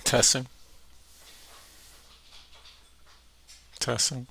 Testing, testing.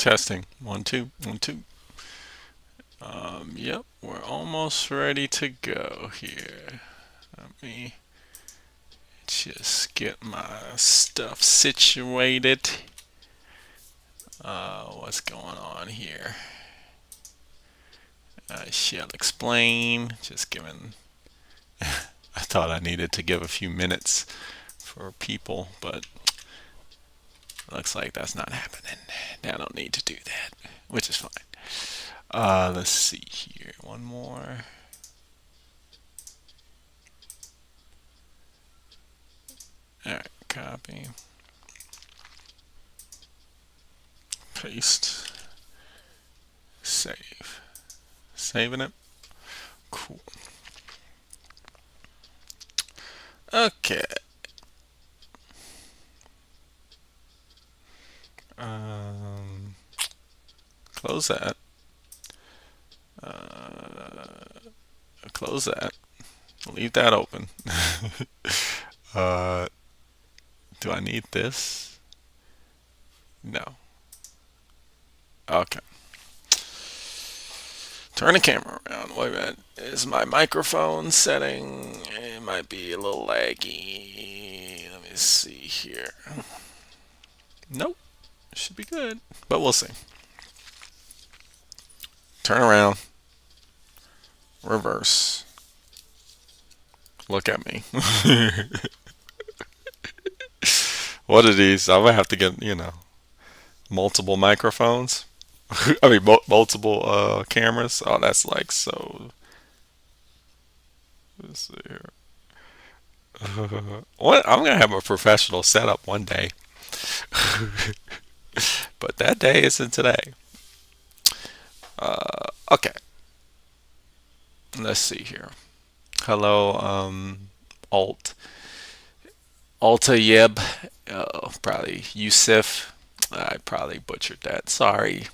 Testing. 1, 2, 1, 2. Yep, we're almost ready to go here. Let me just get my stuff situated. What's going on here? I shall explain. Just giving. I thought I needed to give a few minutes for people, but looks like that's not happening. I don't need to do that, which is fine. Let's see here. One more. All right, copy, paste, save. Saving it. Cool. Okay. Close that. Close that. Leave that open. uh, do I need this? No. Okay. Turn the camera around. Wait a minute. Is my microphone setting? It might be a little laggy. Let me see here. Nope. Should be good. But we'll see. Turn around. Reverse. Look at me. What are these? I might have to get, multiple microphones. I mean, multiple cameras. Oh, that's like so. Let's see here. What? I'm gonna have a professional setup one day, but that day isn't today. Okay, let's see here. Hello, Alt Alta Yeb. Probably Yusuf. I probably butchered that. Sorry.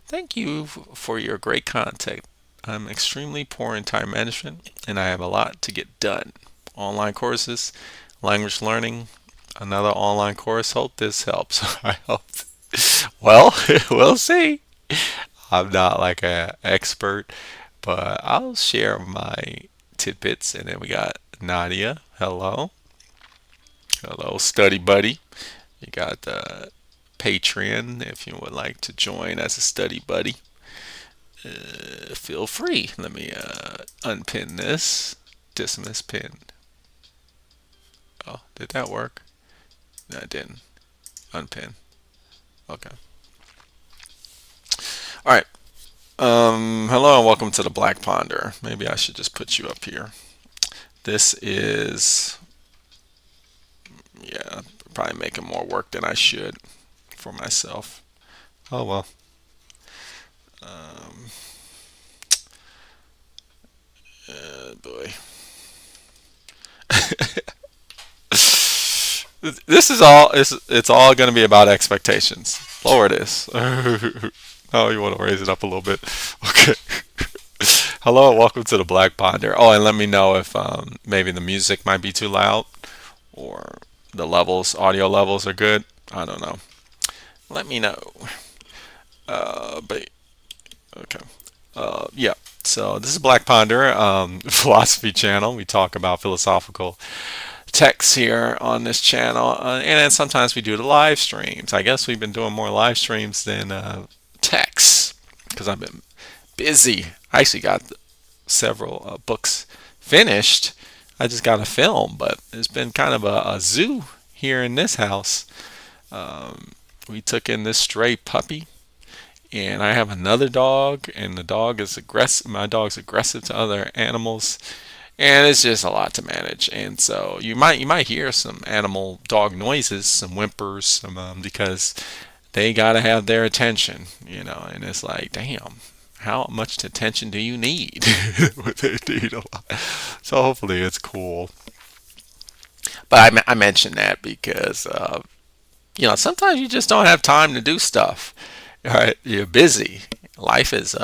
Thank you for your great content. I'm extremely poor in time management and I have a lot to get done. Online courses, language learning, another online course. Hope this helps. I hope. Well, we'll see. I'm not like a expert, but I'll share my tidbits. And then we got Nadia. Hello. Hello, study buddy. You got Patreon if you would like to join as a study buddy. Feel free. Let me unpin this. Dismiss pin. Oh, did that work? No, it didn't. Unpin. Okay. All right. Hello and welcome to the Black Ponderer. Maybe I should just put you up here. This is, yeah, probably making more work than I should for myself. Oh well. Um, Boy. This is all. It's all going to be about expectations. Lower this. Oh, you want to raise it up a little bit? Okay. Hello and welcome to the Black Ponder. Oh, and let me know if maybe the music might be too loud or the levels, audio levels are good. I don't know. Let me know. But okay. Yeah. So this is Black Ponder, philosophy channel. We talk about philosophical texts here on this channel, and then sometimes we do the live streams. I guess we've been doing more live streams than texts because I've been busy. I actually got several books finished. I just got a film, but it's been kind of a zoo here in this house. We took in this stray puppy, and I have another dog, and the dog is aggressive. My dog's aggressive to other animals, and it's just a lot to manage. And so you might hear some animal dog noises, some whimpers, some because they gotta have their attention, And it's like, damn, how much attention do you need? They need a lot. So hopefully it's cool. But I mentioned that because sometimes you just don't have time to do stuff. All right, you're busy. Life is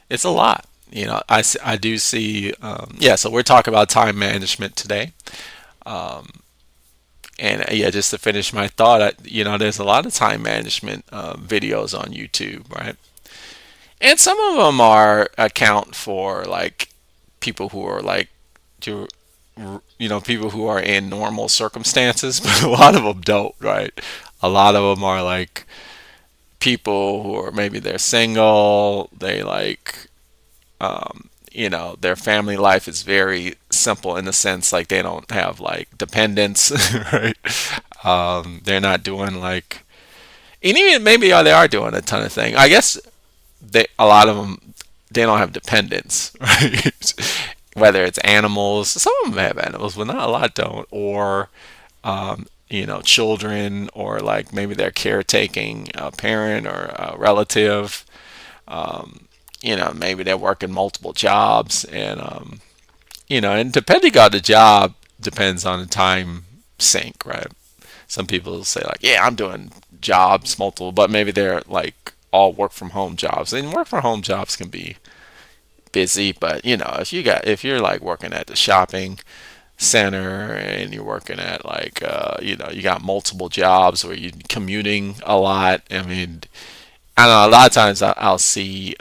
it's a lot. I do see. Yeah, so we're talking about time management today. And yeah, just to finish my thought, there's a lot of time management videos on YouTube, right? And some of them are account for like people who are like, to, people who are in normal circumstances, but a lot of them don't, right? A lot of them are like people who are maybe they're single, they like, their family life is very simple in the sense like they don't have like dependents, right? They're not doing like, and even maybe they are doing a ton of things. I guess a lot of them, they don't have dependents, right? Whether it's animals, some of them have animals, but not a lot don't, or children, or like maybe they're caretaking a parent or a relative. Maybe they're working multiple jobs, and depending on the job depends on the time sink, right? Some people say like, yeah, I'm doing jobs multiple, but maybe they're like all work from home jobs. And work from home jobs can be busy, but if you're like working at the shopping center and you're working at like you got multiple jobs where you're commuting a lot. I mean, I don't know. A lot of times I'll see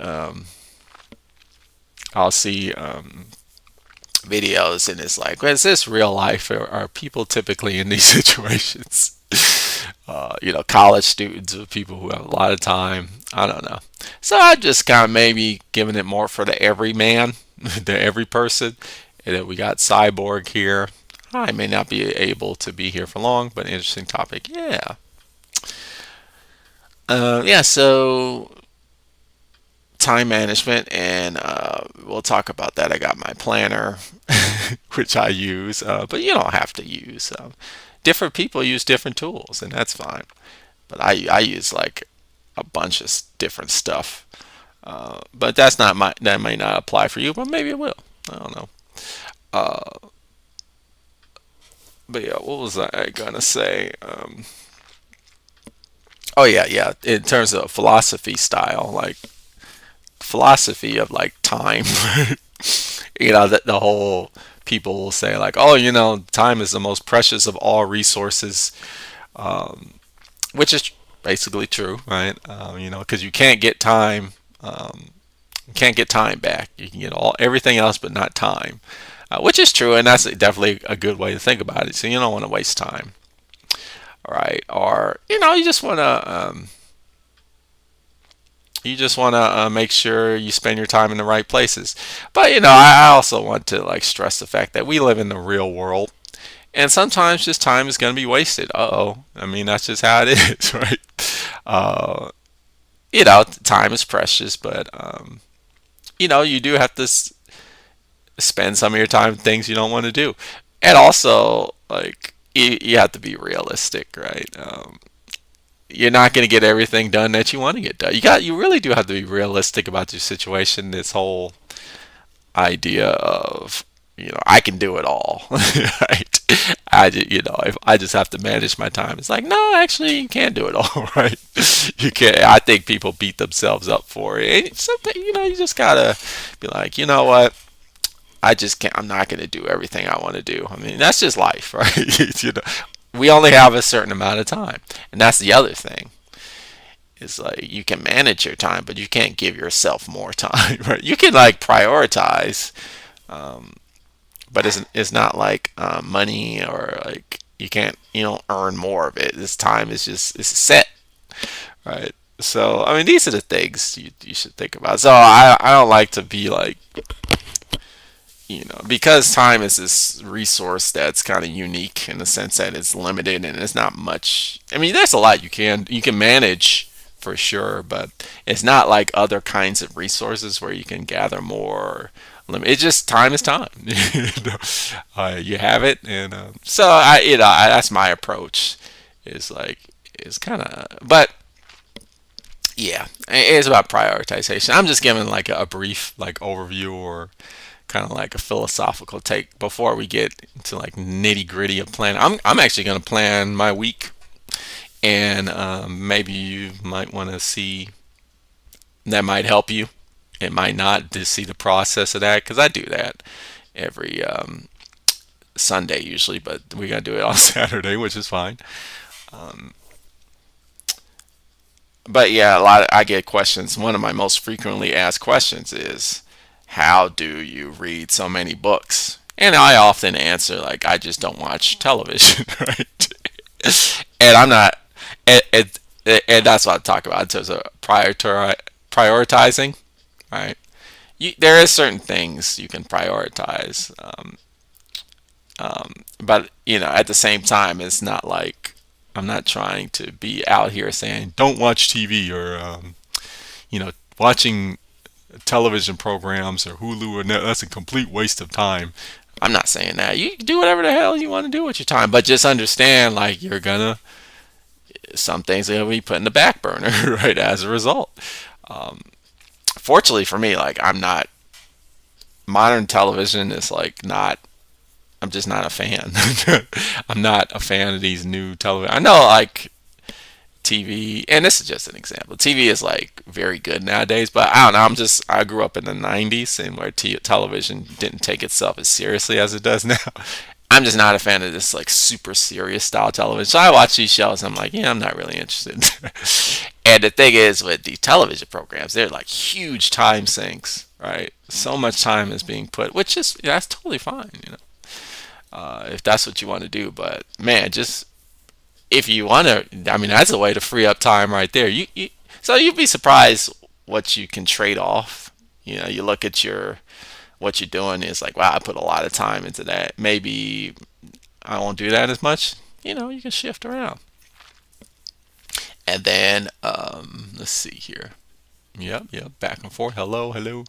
videos, and it's like, well, is this real life, or are people typically in these situations? College students or people who have a lot of time. I don't know. So I just kind of maybe giving it more for the everyman, the every person. And then we got Cyborg here. I may not be able to be here for long, but interesting topic. Yeah. Yeah, so time management, and we'll talk about that. I got my planner, which I use, but you don't have to use. Different people use different tools, and that's fine. But I use like a bunch of different stuff. But that may not apply for you, but maybe it will. I don't know. Uh, but yeah, what was I gonna say? Oh yeah, yeah. In terms of philosophy style, like philosophy of like time, that the whole people will say like, oh, time is the most precious of all resources, which is basically true, right? Because you can't get time. You can't get time back. You can get everything else, but not time, which is true, and that's definitely a good way to think about it. So you don't want to waste time, right? Or you just want to make sure you spend your time in the right places. But I also want to like stress the fact that we live in the real world, and sometimes just time is going to be wasted. Uh-oh. I mean, that's just how it is, right? Uh, Time is precious, but you do have to spend some of your time on things you don't want to do, and also like you have to be realistic, right? You're not going to get everything done that you want to get done. You really do have to be realistic about your situation. This whole idea of I can do it all, right? If I just have to manage my time, it's like, no, actually you can't do it all, right? You can't. I think people beat themselves up for it. And something, you just gotta be like, you know what? I just can't. I'm not going to do everything I want to do. I mean, that's just life, right? We only have a certain amount of time, and that's the other thing. It's like you can manage your time, but you can't give yourself more time, right? You can like prioritize, um, but it's not like money, or like you don't earn more of it. This time is just it's set, right? So I mean, these are the things you should think about. So I don't like to be like, because time is this resource that's kind of unique in the sense that it's limited and it's not much. I mean, there's a lot you can manage for sure, but it's not like other kinds of resources where you can gather more. It's just time is time. You have it, and so that's my approach. Is like it's kind of, but yeah, it's about prioritization. I'm just giving like a brief like overview, or kind of like a philosophical take before we get into like nitty gritty of planning. I'm actually going to plan my week, and maybe you might want to see, that might help you. It might not, to see the process of that, because I do that every Sunday usually, but we're gonna do it on Saturday, which is fine. Um, but yeah, I get questions. One of my most frequently asked questions is, "How do you read so many books?" And I often answer like, "I just don't watch television," right? And I'm not, and, and that's what I talk about in terms of prioritizing, right? There is certain things you can prioritize, but at the same time, it's not like I'm not trying to be out here saying don't watch TV or watching television programs or Hulu or that's a complete waste of time. I'm not saying that. You can do whatever the hell you want to do with your time, but just understand like you're gonna some things are gonna be put in the back burner, right? As a result. Um, Fortunately for me, like I'm not modern television is like not. I'm just not a fan. I'm not a fan of these new television. I know like TV, and this is just an example. TV is like very good nowadays, but I don't know. I grew up in the '90s, and where television didn't take itself as seriously as it does now. I'm just not a fan of this like super serious style television. So I watch these shows, and I'm like, yeah, I'm not really interested. And the thing is, with the television programs, they're like huge time sinks, right? So much time is being put, which is that's totally fine. If that's what you want to do. But man, just if you want to, I mean, that's a way to free up time right there. So you'd be surprised what you can trade off. You look at what you're doing is like, wow, I put a lot of time into that. Maybe I won't do that as much. You can shift around. And then let's see here. Yep, yep, back and forth. Hello, hello.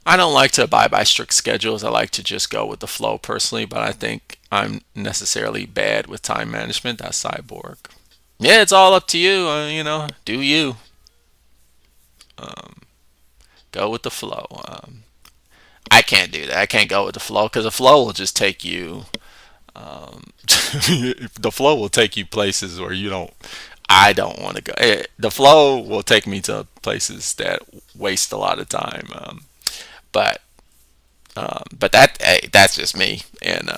I don't like to abide by strict schedules. I like to just go with the flow personally, but I think I'm necessarily bad with time management. That's cyborg. Yeah, it's all up to you. Do you go with the flow? I can't do that. I can't go with the flow because the flow will just take you. The flow will take you places where you don't. I don't want to go. The flow will take me to places that waste a lot of time. But but that's just me. And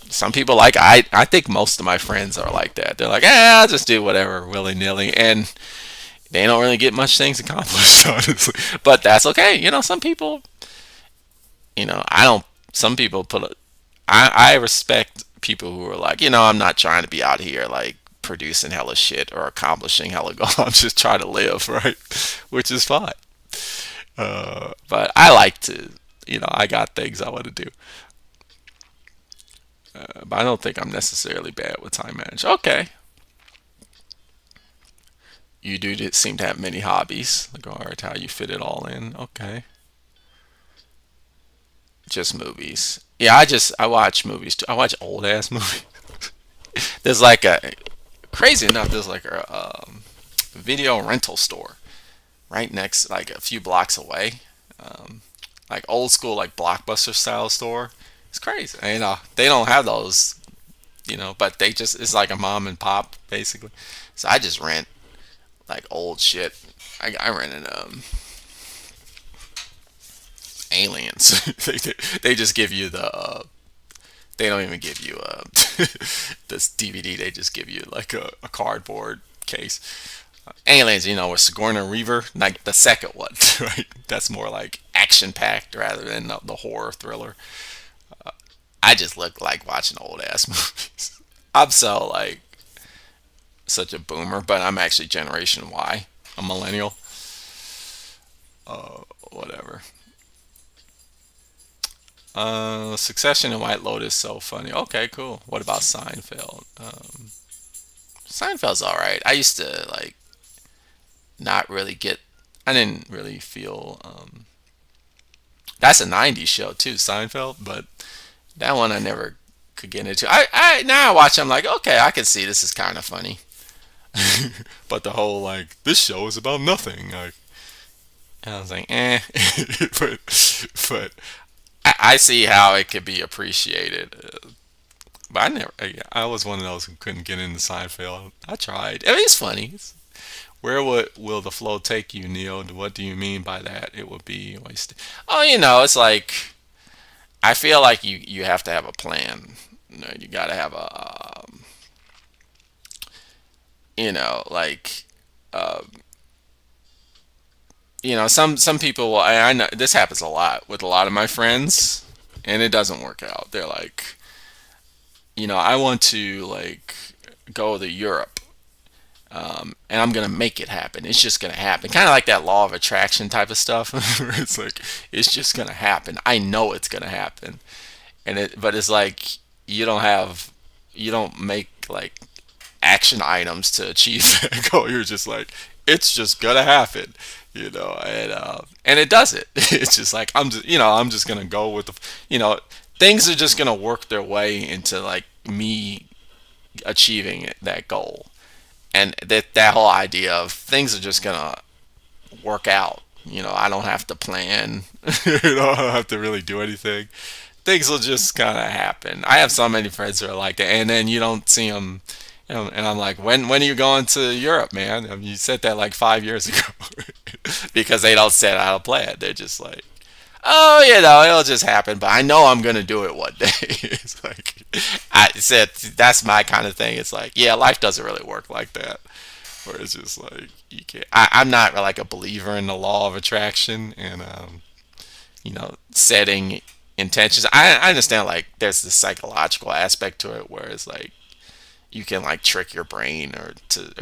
some people I think most of my friends are like that. They're like, I'll just do whatever willy nilly, and they don't really get much things accomplished, honestly. But that's okay. Some people, I don't. Some people I respect people who are like, I'm not trying to be out here like producing hella shit or accomplishing hella goals. I'm just trying to live, right? Which is fine. But I like to, I got things I want to do. But I don't think I'm necessarily bad with time management. Okay. You do seem to have many hobbies. Like, all right, how you fit it all in. Okay. Just movies. Yeah, I watch movies too. I watch old ass movies. There's like crazy enough, there's like a video rental store right next, like a few blocks away. Um, like old school, like blockbuster style store. It's crazy. They don't have those, but it's like a mom and pop basically. So I just rent like old shit. I rented Aliens. They just give you they don't even give you this DVD. They just give you like a cardboard case. Aliens, with Sigourney Weaver, like the second one, right? That's more like action packed rather than the horror thriller. I just look like watching old ass movies. I'm so like such a boomer, but I'm actually Generation Y, a millennial. Whatever. Succession and White Lotus, so funny. Okay, cool. What about Seinfeld? Seinfeld's all right. I used to like not really get. I didn't really feel. That's a '90s show too, Seinfeld. But that one I never could get into. I now I watch. I'm like, okay, I can see this is kind of funny. But the whole like this show is about nothing. Like, and I was like, eh. but I see how it could be appreciated. But I never. I was one of those who couldn't get into Seinfeld. I tried. I mean, it's funny. Where will the flow take you, Neil? What do you mean by that? It would be wasted. Oh, it's like I feel like you have to have a plan. You got to have a like uh, some people. I know this happens a lot with a lot of my friends, and it doesn't work out. They're like, I want to like go to Europe, and I'm gonna make it happen. It's just gonna happen. Kind of like that law of attraction type of stuff. Where it's like it's just gonna happen. I know it's gonna happen, but it's like you don't make like action items to achieve that goal. You're just like it's just gonna happen, and it does it. It's just like I'm just gonna go with the you know things are just gonna work their way into like me achieving that goal, and that whole idea of things are just gonna work out. I don't have to plan. I don't have to really do anything. Things will just kind of happen. I have so many friends who are like that, and then you don't see them. And I'm like, when are you going to Europe, man? I mean, you said that like 5 years ago, because they don't set out a plan. They're just like, oh, it'll just happen. But I know I'm gonna do it one day. It's like I said, that's my kind of thing. It's like, yeah, life doesn't really work like that. Where it's just like you can't. I'm not like a believer in the law of attraction and setting intentions. I understand like there's this psychological aspect to it where it's like you can like trick your brain or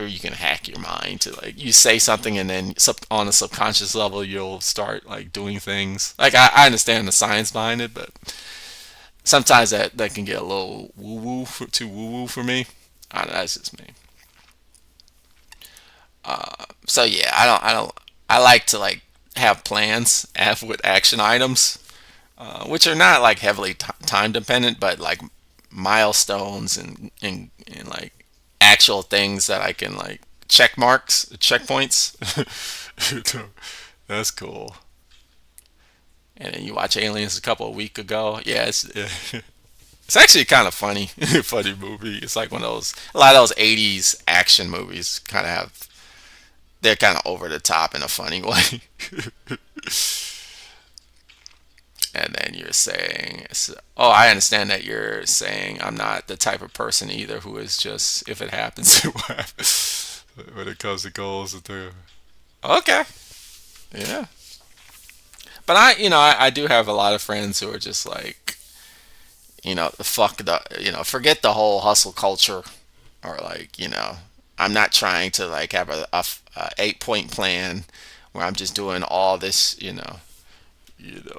you can hack your mind to like you say something and then on a subconscious level you'll start like doing things like I understand the science behind it, but sometimes that can get a little woo woo too woo woo for me. I don't know, that's just me. So yeah, I like to like have plans have with action items, which are not like heavily time dependent, but like milestones and like actual things that I can like checkpoints. That's cool. And then you watch Aliens a couple of weeks ago. Yeah, it's actually kind of funny, funny movie. It's like one of those a lot of those '80s action movies kind of have they're kind of over the top in a funny way. And then you're saying, oh, I understand that you're saying I'm not the type of person either who is just, if it happens, it will happen. When it comes to goals, okay, yeah. But I do have a lot of friends who are just like, forget the whole hustle culture, or like, I'm not trying to like have a 8 point plan where I'm just doing all this,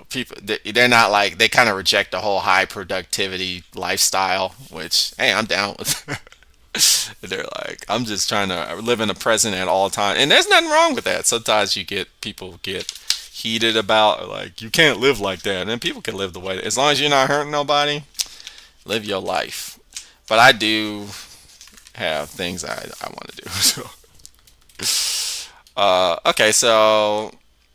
people they're not like they kind of reject the whole high productivity lifestyle, which hey, I'm down with. They're like, I'm just trying to live in the present at all times, and there's nothing wrong with that. Sometimes people get heated about like you can't live like that, and people can live the way as long as you're not hurting nobody. Live your life. But I do have things I want to do. Okay, so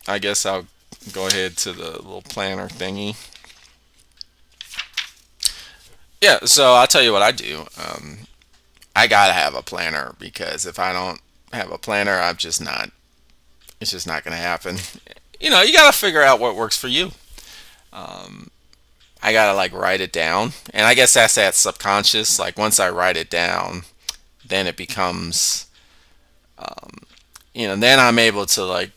I guess I'll go ahead to the little planner thingy. Yeah, so I'll tell you what I do. I gotta have a planner because if I don't have a planner, I'm just not. It's just not gonna happen. You gotta figure out what works for you. I gotta like write it down, and I guess that's that subconscious. Like once I write it down, then it becomes, then I'm able to like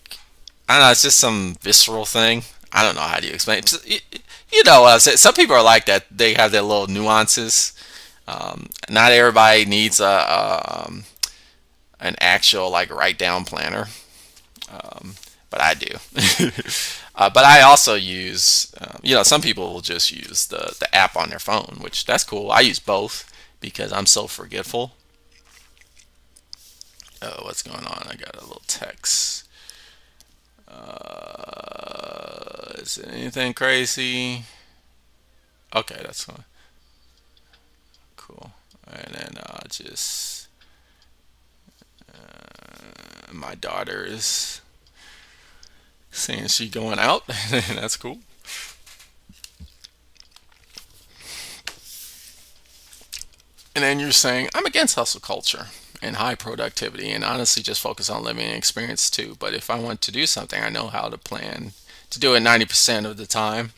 I don't know. It's just some visceral thing. I don't know how do you explain it. You know what I'm saying? Some people are like that. They have their little nuances. Not everybody needs an actual like write down planner, but I do. But I also use, some people will just use the app on their phone, which that's cool. I use both because I'm so forgetful. Oh, what's going on? I got a little text. Is it anything crazy? Okay, that's fine. Cool. And then just my daughter is saying she going out. That's cool. And then you're saying I'm against hustle culture and high productivity, and honestly just focus on living an experience too. But if I want to do something, I know how to plan to do it 90% of the time.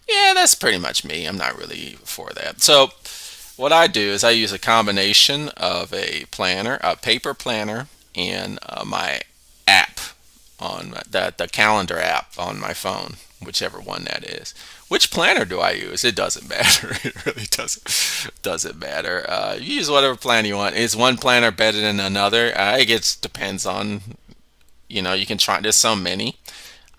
Yeah, that's pretty much me. I'm not really for that. So what I do is I use a combination of a planner, a paper planner, and my app on the calendar app on my phone, whichever one that is. Which planner do I use? It doesn't matter. It really doesn't matter. You use whatever planner you want. Is one planner better than another? It gets depends on, you can try. There's so many.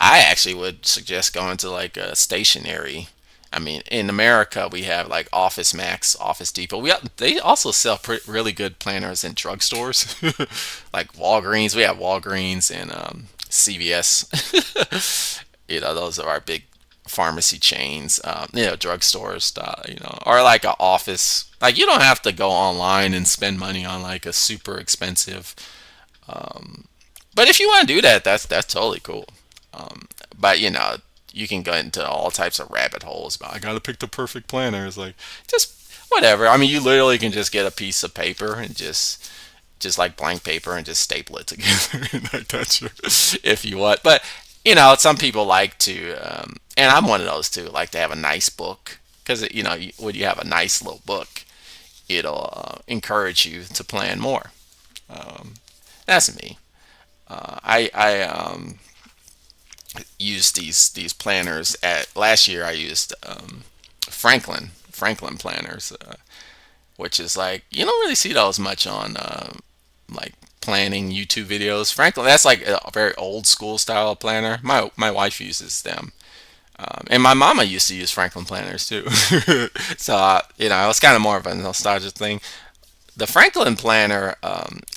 I actually would suggest going to like a stationary. I mean, in America, we have like Office Max, Office Depot. They also sell really good planners in drugstores, like Walgreens. We have Walgreens and CVS. Those are our big pharmacy chains. Drugstores. Or like an office. Like you don't have to go online and spend money on like a super expensive. But if you want to do that, that's totally cool. But you can go into all types of rabbit holes. But I gotta pick the perfect planner. It's like just whatever. I mean, you literally can just get a piece of paper and just like blank paper and just staple it together and like that's if you want. But some people like to, and I'm one of those too. Like to have a nice book because when you have a nice little book, it'll encourage you to plan more. That's me. I used these planners at last year. I used Franklin planners, which is like you don't really see those much on like planning YouTube videos. Franklin, that's like a very old school style planner. My wife uses them. And my mama used to use Franklin planners too. So, it's kind of more of a nostalgia thing. The Franklin planner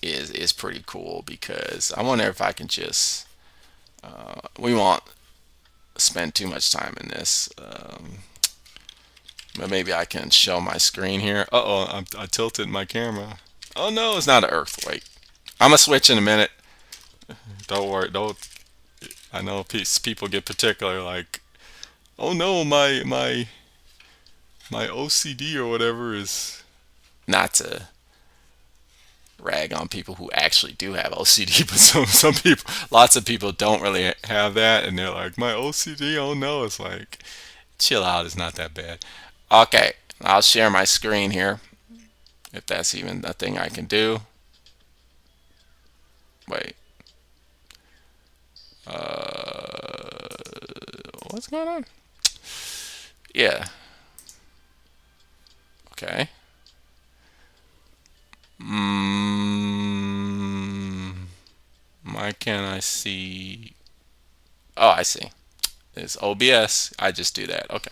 is pretty cool because I wonder if I can just, we won't spend too much time in this. But maybe I can show my screen here. I tilted my camera. Oh no, it's not an earthquake. I'm gonna switch in a minute. Don't worry. Don't. I know people get particular. Like, oh no, my OCD or whatever is not to rag on people who actually do have OCD, but some people, lots of people don't really have that, and they're like, my OCD. Oh no, it's like, chill out. It's not that bad. Okay, I'll share my screen here if that's even a thing I can do. Wait. What's going on? Yeah. Okay. Why can't I see? Oh, I see. It's OBS. I just do that. Okay.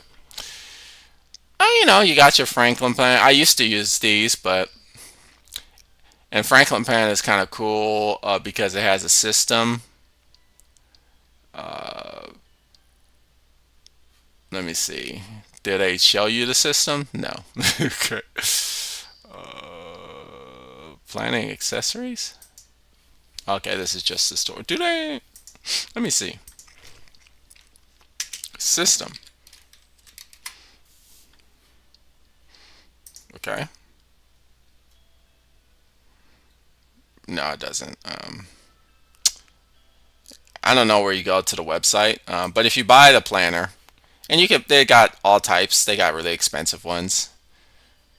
You got your Franklin plan. I used to use these, but and Franklin plan is kind of cool because it has a system. Uh, Let me see. Did they show you the system? No. Okay. Planning accessories? Okay, this is just the store. Do they? Let me see. System. Okay. No, it doesn't. I don't know where you go to the website, but if you buy the planner, and they got all types. They got really expensive ones.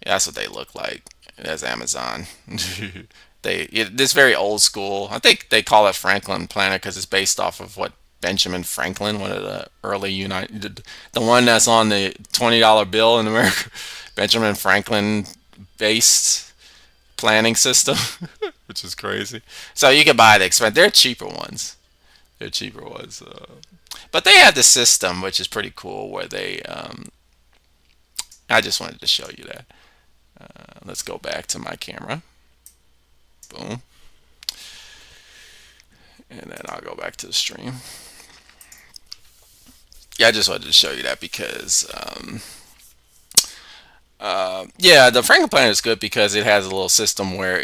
Yeah, that's what they look like. That's Amazon. This very old school. I think they call it Franklin Planner because it's based off of what Benjamin Franklin, one of the early the one that's on the $20 bill in America. Benjamin Franklin based planning system, which is crazy. So you can buy the expensive. They're cheaper ones. They're cheaper ones. But they have the system, which is pretty cool, where they. I just wanted to show you that. Let's go back to my camera. Boom. And then I'll go back to the stream. Yeah, I just wanted to show you that because, yeah, the Franklin Planner is good because it has a little system where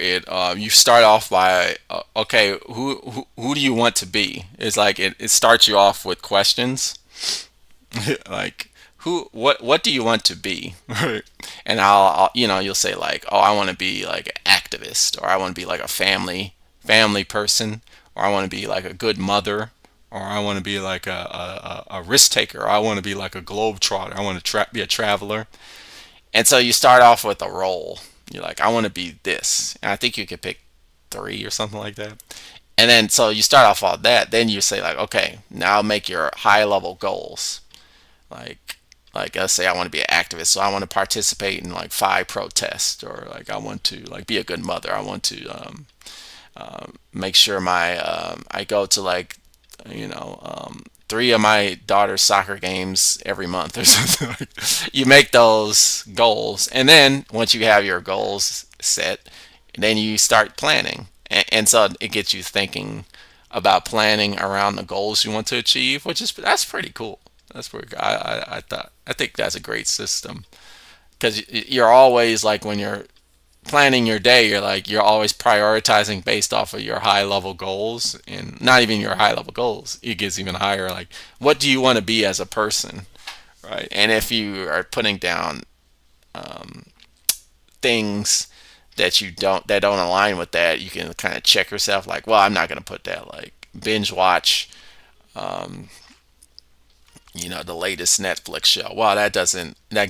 you start off by, okay, who do you want to be? It's like it starts you off with questions, like what do you want to be? Right. And you'll say like, oh, I want to be like an activist, or I want to be like a family person, or I want to be like a good mother, or I want to be like a risk taker. Or I want to be like a globe trotter. I want to be a traveler. And so you start off with a role. You're like, I want to be this. And I think you could pick three or something like that. And then so you start off all that. Then you say like, okay, now make your high level goals. Like let's say I want to be an activist, so I want to participate in like 5 protests, or like I want to like be a good mother. I want to make sure my I go to like you know 3 of my daughter's soccer games every month or something. You make those goals, and then once you have your goals set, then you start planning, and so it gets you thinking about planning around the goals you want to achieve, which is that's pretty cool. That's pretty. I think that's a great system because you're always like when you're planning your day, you're like you're always prioritizing based off of your high level goals, and not even your high level goals. It gets even higher. Like, what do you want to be as a person, right? And if you are putting down things that don't align with that, you can kind of check yourself. Like, well, I'm not going to put that. Like, binge watch the latest Netflix show. Well, that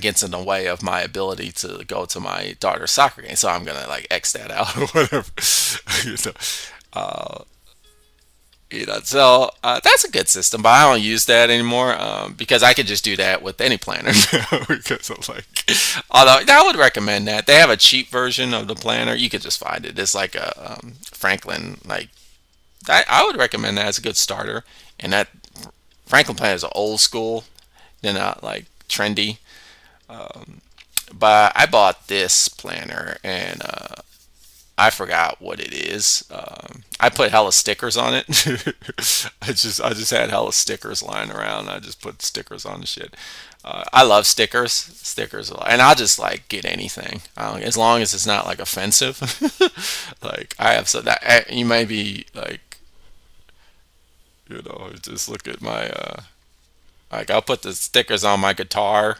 gets in the way of my ability to go to my daughter's soccer game. So I'm gonna like X that out or whatever. you know, so that's a good system, but I don't use that anymore because I could just do that with any planner now. Because of like, although I would recommend that they have a cheap version of the planner. You could just find it. It's like a Franklin. Like I would recommend that as a good starter. And that Franklin planner is old school. They're not like trendy. But I bought this planner and I forgot what it is. I put hella stickers on it. I just had hella stickers lying around. I just put stickers on the shit. I love stickers. And I'll just like get anything as long as it's not like offensive. Like I have so that you may be like just look at my like I'll put the stickers on my guitar.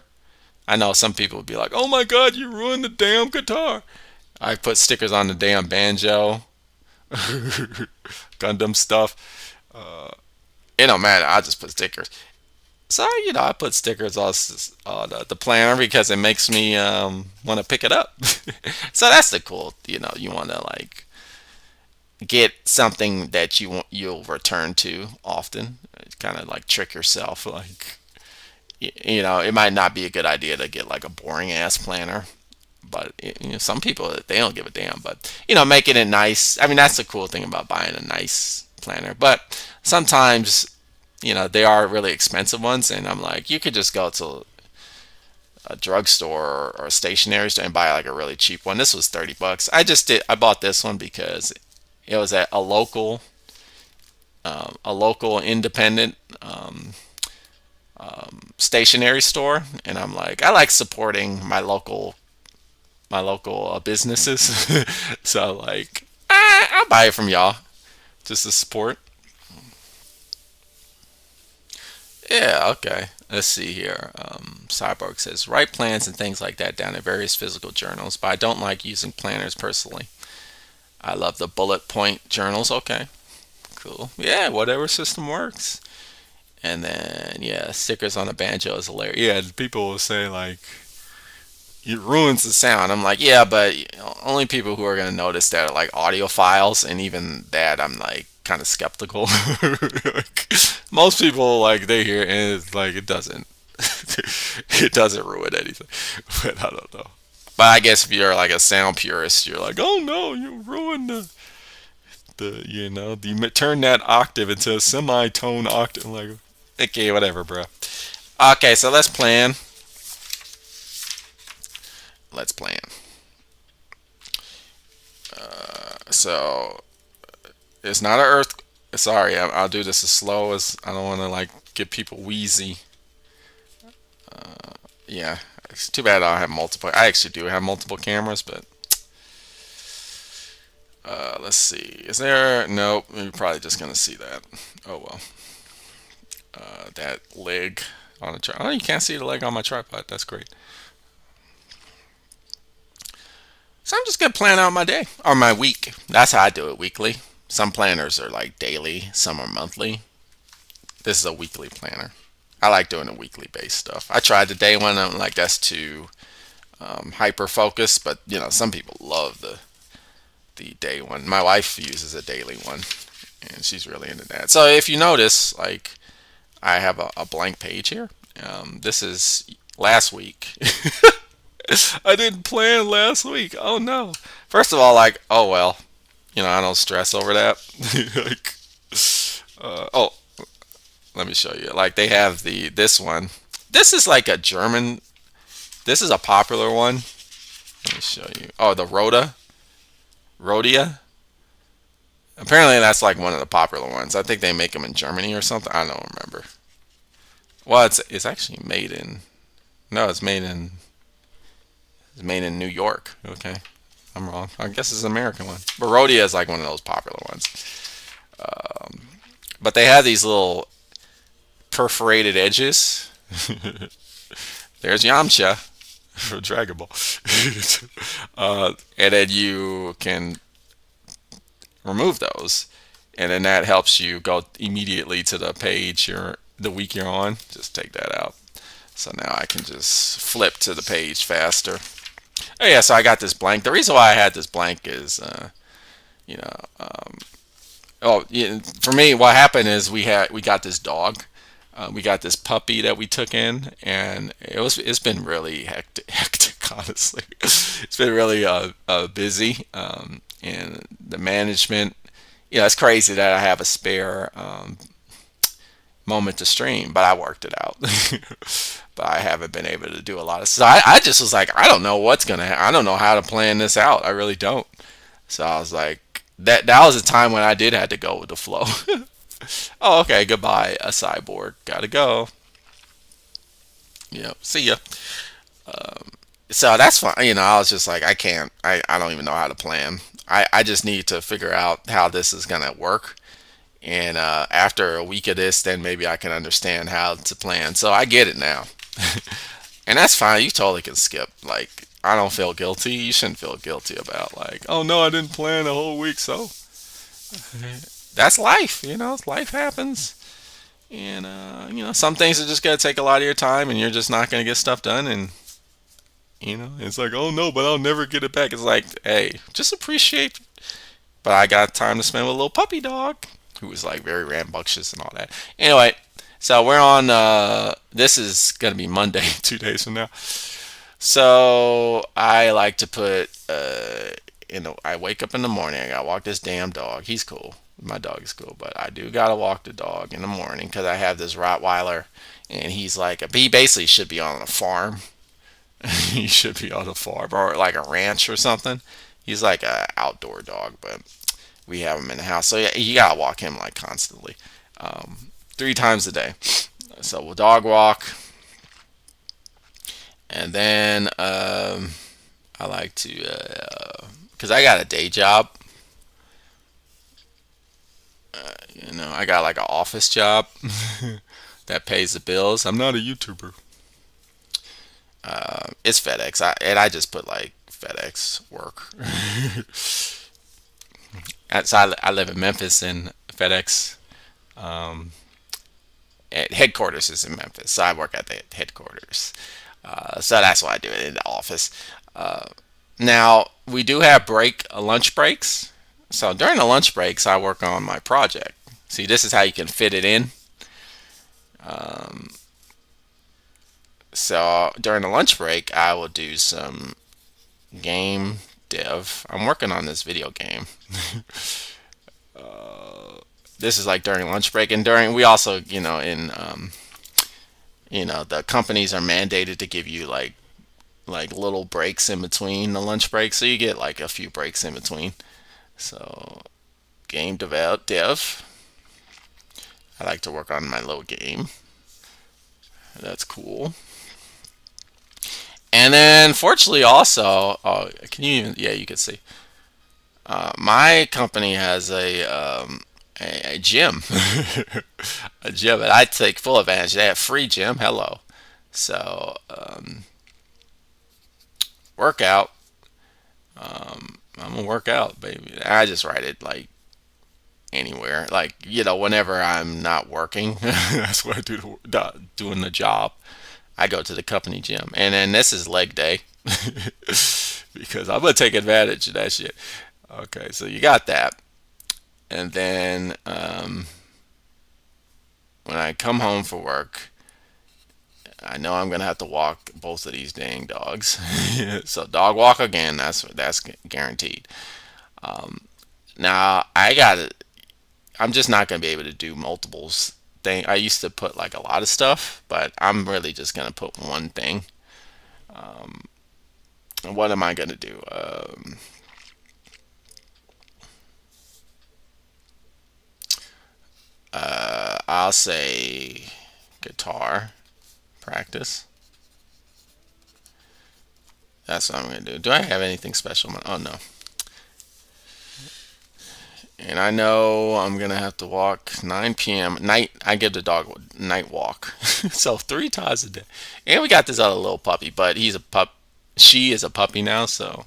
I know some people would be like, "Oh my God, you ruined the damn guitar." I put stickers on the damn banjo, Gundam stuff. It don't matter. I just put stickers. So I put stickers on the planner because it makes me want to pick it up. So that's the cool. You want to like get something that you'll return to often. Kind of like trick yourself. Like it might not be a good idea to get like a boring ass planner, but some people they don't give a damn. But making it nice. I mean, that's the cool thing about buying a nice planner. But sometimes they are really expensive ones, and I'm like, you could just go to a drugstore or a stationery store and buy like a really cheap one. This was $30. I bought this one because it was at a local independent stationery store, and I'm like, I like supporting my local businesses. So like, I'll buy it from y'all just to support. Yeah, okay. Let's see here. Cyborg says, write plans and things like that down in various physical journals, but I don't like using planners personally. I love the bullet point journals. Okay, cool. Yeah, whatever system works. And then, yeah, stickers on a banjo is hilarious. Yeah, people will say, like, it ruins the sound. I'm like, yeah, but only people who are going to notice that are like audiophiles, and even that, I'm like, kind of skeptical. Like, most people, like, they hear it and it's like, it doesn't. It doesn't ruin anything. But I don't know. But I guess if you're like a sound purist, you're like, oh no, you ruined you turn that octave into a semitone octave. Like, okay, whatever, bro. Okay, so let's plan. So it's not an earth. Sorry, I'll do this as slow as I don't want to like get people wheezy. Yeah, it's too bad I don't have multiple. I actually do have multiple cameras, but let's see. Is there? Nope. You're probably just gonna see that. Oh well. That leg on a tripod. Oh, you can't see the leg on my tripod. That's great. So I'm just gonna plan out my day or my week. That's how I do it weekly. Some planners are like daily, some are monthly. This is a weekly planner. I like doing the weekly based stuff. I tried the day one. I'm like, that's too hyper focused, but some people love the day one. My wife uses a daily one, and she's really into that. So if you notice, like, I have a blank page here. This is last week. I didn't plan last week. Oh no. First of all, like, oh well, I don't stress over that. Like, oh, let me show you. Like, they have this one. This is like a German. This is a popular one. Let me show you. Oh, the Rhodia. Apparently, that's like one of the popular ones. I think they make them in Germany or something. I don't remember. Well, it's actually made in. No, it's made in New York. Okay, I'm wrong. I guess it's an American one. But Rhodia is like one of those popular ones. But they have these little perforated edges. There's Yamcha for Dragon Ball. And then you can remove those, and then that helps you go immediately to the page the week you're on. Just take that out. So now I can just flip to the page faster. Oh yeah, so I got this blank. The reason why I had this blank is, you know, oh, yeah, for me, what happened is we got this dog. We got this puppy that we took in, and it's been really hectic honestly. It's been really busy, and the management. It's crazy that I have a spare moment to stream, but I worked it out. But I haven't been able to do a lot of. So I just was like, I don't know what's gonna. I don't know how to plan this out. I really don't. So I was like, that was a time when I did have to go with the flow. Oh, okay. Goodbye, a cyborg. Gotta go. Yep. See ya. So that's fine. I was just like, I can't. I don't even know how to plan. I just need to figure out how this is gonna work. And after a week of this, then maybe I can understand how to plan. So I get it now. And that's fine. You totally can skip. Like, I don't feel guilty. You shouldn't feel guilty about, like, oh no, I didn't plan a whole week. So that's life. Life happens. And, some things are just going to take a lot of your time, and you're just not going to get stuff done. And, it's like, oh no, but I'll never get it back. It's like, hey, just appreciate. But I got time to spend with a little puppy dog who was like very rambunctious and all that. Anyway, so we're on. This is gonna be Monday, 2 days from now. So I like to put. I wake up in the morning. I gotta walk this damn dog. He's cool. My dog is cool, but I do gotta walk the dog in the morning because I have this Rottweiler, and he's like he basically should be on a farm. He should be on a farm or like a ranch or something. He's like a outdoor dog, but we have him in the house. So yeah, you gotta walk him like constantly, 3 times a day. So we'll dog walk, and then I like to, because I got a day job. I got like an office job that pays the bills. I'm not a YouTuber. It's FedEx, and I just put like FedEx work. So I live in Memphis, and FedEx headquarters is in Memphis. So I work at the headquarters. So that's why I do it in the office. Now we do have lunch breaks. So during the lunch breaks, I work on my project. See, this is how you can fit it in. So during the lunch break, I will do some game dev. I'm working on this video game. This is like during lunch break, and we also, the companies are mandated to give you like little breaks in between the lunch break, so you get like a few breaks in between. So dev. I like to work on my little game. That's cool. And then, fortunately, also, can you even? Yeah, you can see. My company has a gym, a gym, and I take full advantage. They have free gym. Hello, so workout. I'm gonna work out, baby. I just write it like anywhere. Like, whenever I'm not working, that's what I do doing the job. I go to the company gym, and then this is leg day because I'm gonna take advantage of that shit. Okay, so you got that, and then when I come home for work, I know I'm gonna have to walk both of these dang dogs. So dog walk again. That's guaranteed. Now I got it. I'm just not gonna be able to do multiples thing. I used to put like a lot of stuff, but I'm really just gonna put one thing. And what am I gonna do? I'll say guitar practice. That's what I'm gonna do. Do I have anything special? Oh no. And I know I'm gonna have to walk 9 p.m. night. I give the dog a night walk, so 3 times a day. And we got this other little puppy, but he's a pup. She is a puppy now, so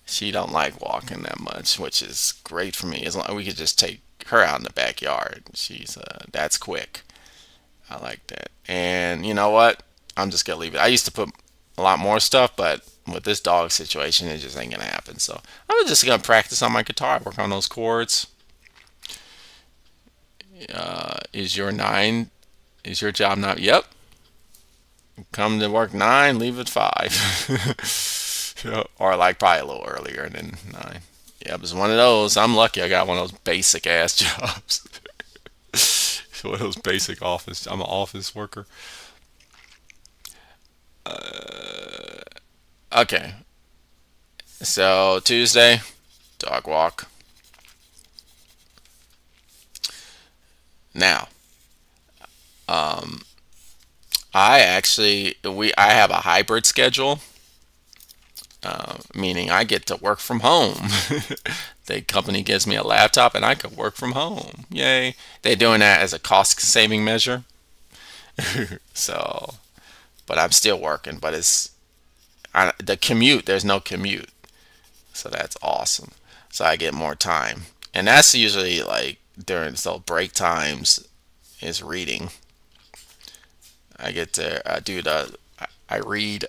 she don't like walking that much, which is great for me. As long we could just take her out in the backyard. She's that's quick. I like that. And you know what? I'm just gonna leave it. I used to put a lot more stuff, but with this dog situation, it just ain't gonna happen. So I'm just gonna practice on my guitar, work on those chords. Is your nine? Is your job not? Yep. Come to work 9, leave at 5. Or like probably a little earlier than 9. Yeah, it was one of those. I'm lucky I got one of those basic ass jobs. One of those basic office. I'm an office worker. Okay. So Tuesday, dog walk. Now, I have a hybrid schedule, meaning I get to work from home. The company gives me a laptop and I can work from home. Yay! They're doing that as a cost saving measure. So, but I'm still working. But the commute. There's no commute, so that's awesome. So I get more time, and that's usually like during break times is reading. I get to do I read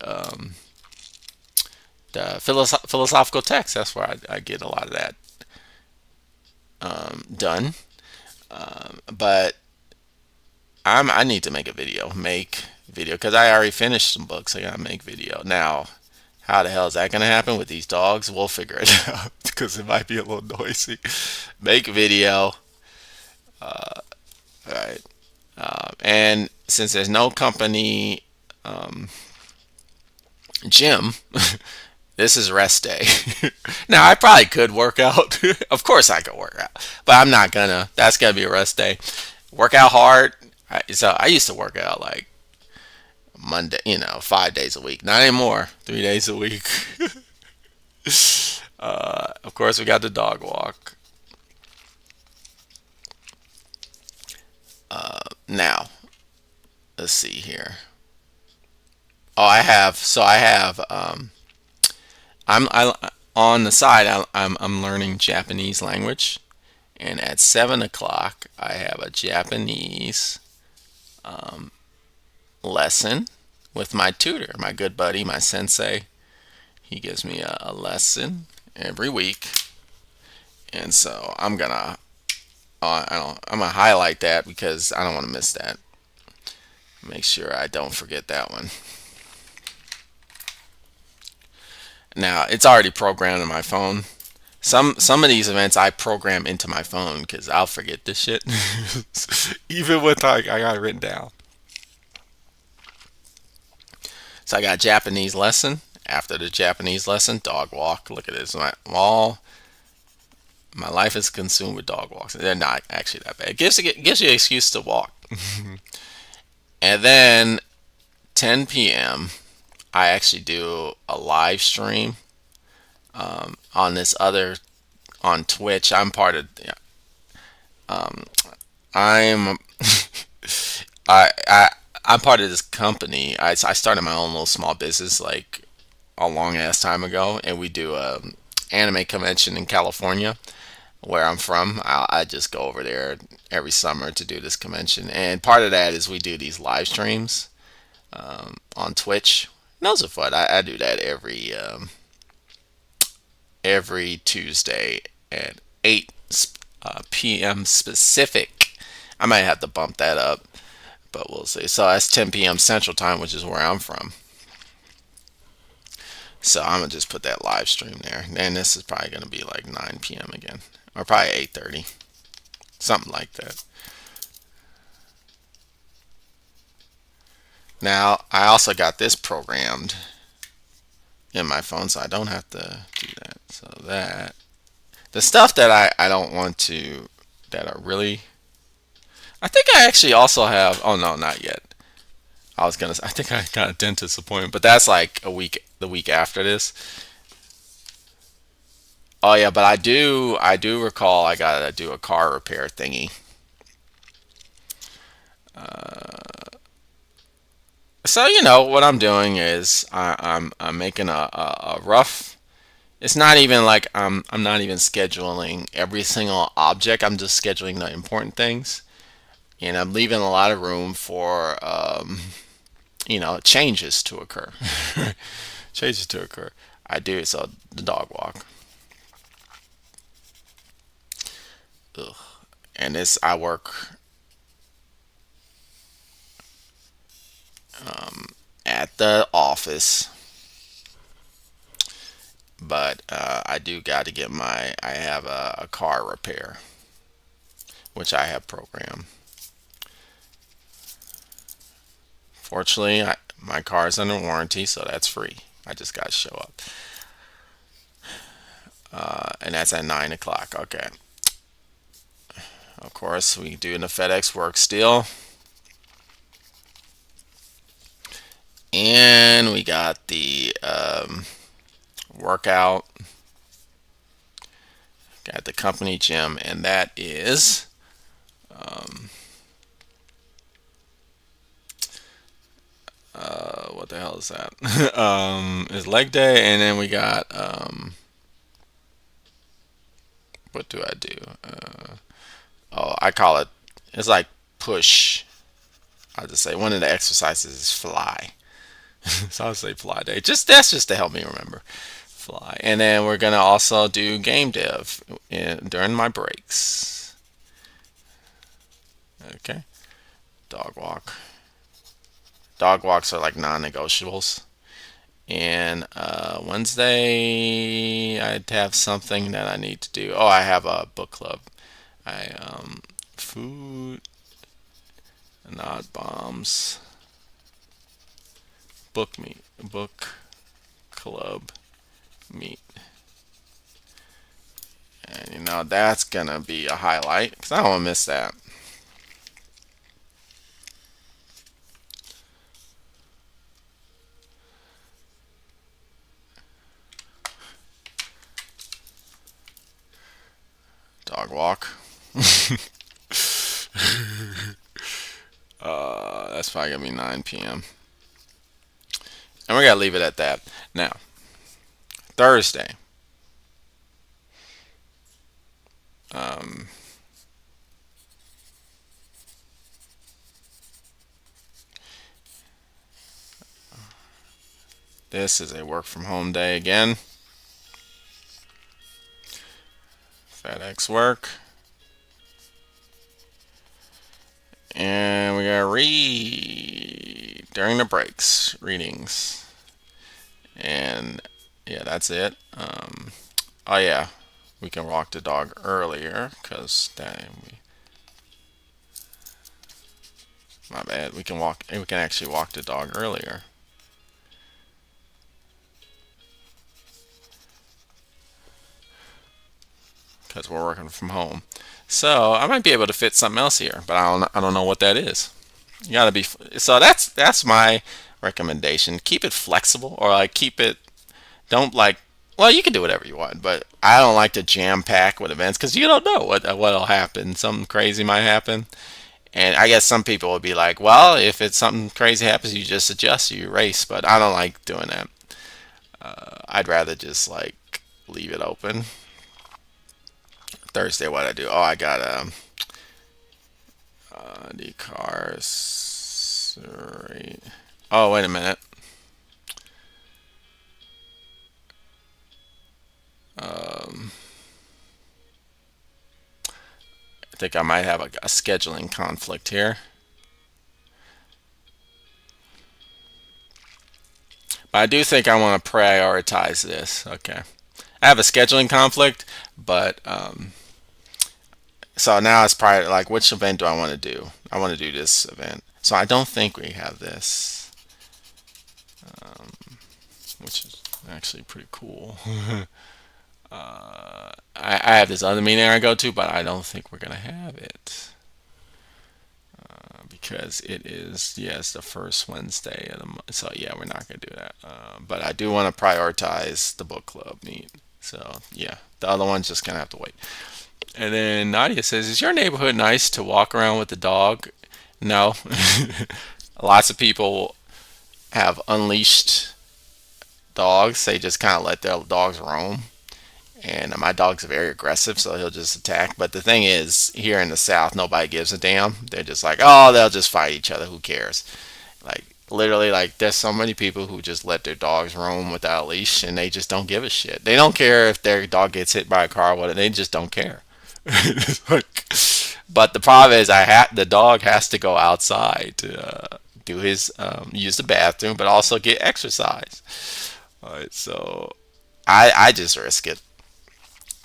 the philosophical text. That's where I get a lot of that done. But I need to make video because I already finished some books. I gotta make video now. How the hell is that gonna happen with these dogs? We'll figure it out because it might be a little noisy. Make video, right? And since there's no company gym, this is rest day. Now I probably could work out. Of course I could work out, but I'm not gonna. That's gonna be a rest day. Work out hard. So I used to work out like Monday, 5 days a week. Not anymore. 3 days a week. Of course, we got the dog walk. Now, let's see here. Oh, I have. So I have. I on the side. I'm learning Japanese language, and at 7 o'clock, I have a Japanese lesson with my tutor, my good buddy, my sensei. He gives me a lesson every week, and so I'm gonna highlight that because I don't want to miss that. Make sure I don't forget that one. Now it's already programmed in my phone. Some of these events I program into my phone because I'll forget this shit. Even with I got it written down. So I got Japanese lesson. After the Japanese lesson, dog walk. Look at this. My life is consumed with dog walks. They're not actually that bad. It gives you an excuse to walk. And then 10 p.m. I actually do a live stream on this other on Twitch. I'm part of. Yeah, I'm I'm part of this company. I started my own little small business like a long ass time ago, and we do a anime convention in California. where I'm from. I just go over there every summer to do this convention, and part of that is we do these live streams on Twitch. And those are fun. I do that every Tuesday at 8 p.m. specific. I might have to bump that up, but we'll see. So that's 10 p.m. Central Time, which is where I'm from. So I'm gonna just put that live stream there, and this is probably gonna be like 9 p.m. again, or probably 8:30, something like that. Now I also got this programmed in my phone, so I don't have to do that. So that the stuff that I don't want to that are really. I think I actually also have. Oh no, not yet. I was gonna. I think I got a dentist appointment, but that's like a week. The week after this. Oh yeah, but I do recall I gotta do a car repair thingy. So what I'm doing is I'm making a rough. It's not even like I'm not even scheduling every single object. I'm just scheduling the important things, and I'm leaving a lot of room for changes to occur. Changes to occur. I do so the dog walk. Ugh. And this I work at the office, but I do got to get I have a car repair, which I have programmed. Fortunately, my car is under warranty, so that's free. I just got to show up. And that's at 9 o'clock. Okay. Of course, we do the FedEx work still. And we got the workout at the company gym, and that is what the hell is that? Is leg day, and then we got what do I do? Oh, I call it. It's like push. I just say one of the exercises is fly. So I'll say fly day. Just to help me remember fly. And then we're gonna also do game dev during my breaks. Okay. Dog walk. Dog walks are like non-negotiables. And Wednesday, I'd have something that I need to do. Oh, I have a book club. I food, not bombs. Book club meet. And that's gonna be a highlight because I don't want to miss that. Dog walk. That's probably gonna be 9 p.m. And we gotta leave it at that. Now, Thursday. Um, this is a work from home day again. FedEx work. And we gotta read during the breaks. Readings. And yeah, that's it. Oh yeah, we can walk the dog earlier because my bad. We can walk. We can actually walk the dog earlier because we're working from home. So I might be able to fit something else here, but I don't know what that is. You gotta be so that's my recommendation. Keep it flexible, or like keep it. Don't like. Well, you can do whatever you want, but I don't like to jam pack with events because you don't know what'll happen. Something crazy might happen, and I guess some people would be like, well, if it's something crazy happens, you just adjust, you erase. But I don't like doing that. I'd rather just like leave it open. Thursday, what I do? Oh, I got the cars. Right. Oh, wait a minute. Um, I think I might have a scheduling conflict here. But I do think I want to prioritize this. Okay. I have a scheduling conflict, but so now it's probably like, which event do I want to do? I want to do this event. So I don't think we have this, which is actually pretty cool. I have this other meeting I go to, but I don't think we're gonna have it because it is, yes, the first Wednesday of the month. So yeah, we're not gonna do that. But I do want to prioritize the book club meet. So yeah, the other one's just gonna have to wait. And then Nadia says, "Is your neighborhood nice to walk around with the dog?" No. Lots of people have unleashed dogs. They just kind of let their dogs roam. And my dog's very aggressive, so he'll just attack. But the thing is, here in the South, nobody gives a damn. They're just like, oh, they'll just fight each other. Who cares? Like, literally, like, there's so many people who just let their dogs roam without a leash, and they just don't give a shit. They don't care if their dog gets hit by a car or what. They just don't care. Like, but the problem is, the dog has to go outside to do his use the bathroom, but also get exercise. All right, so I just risk it.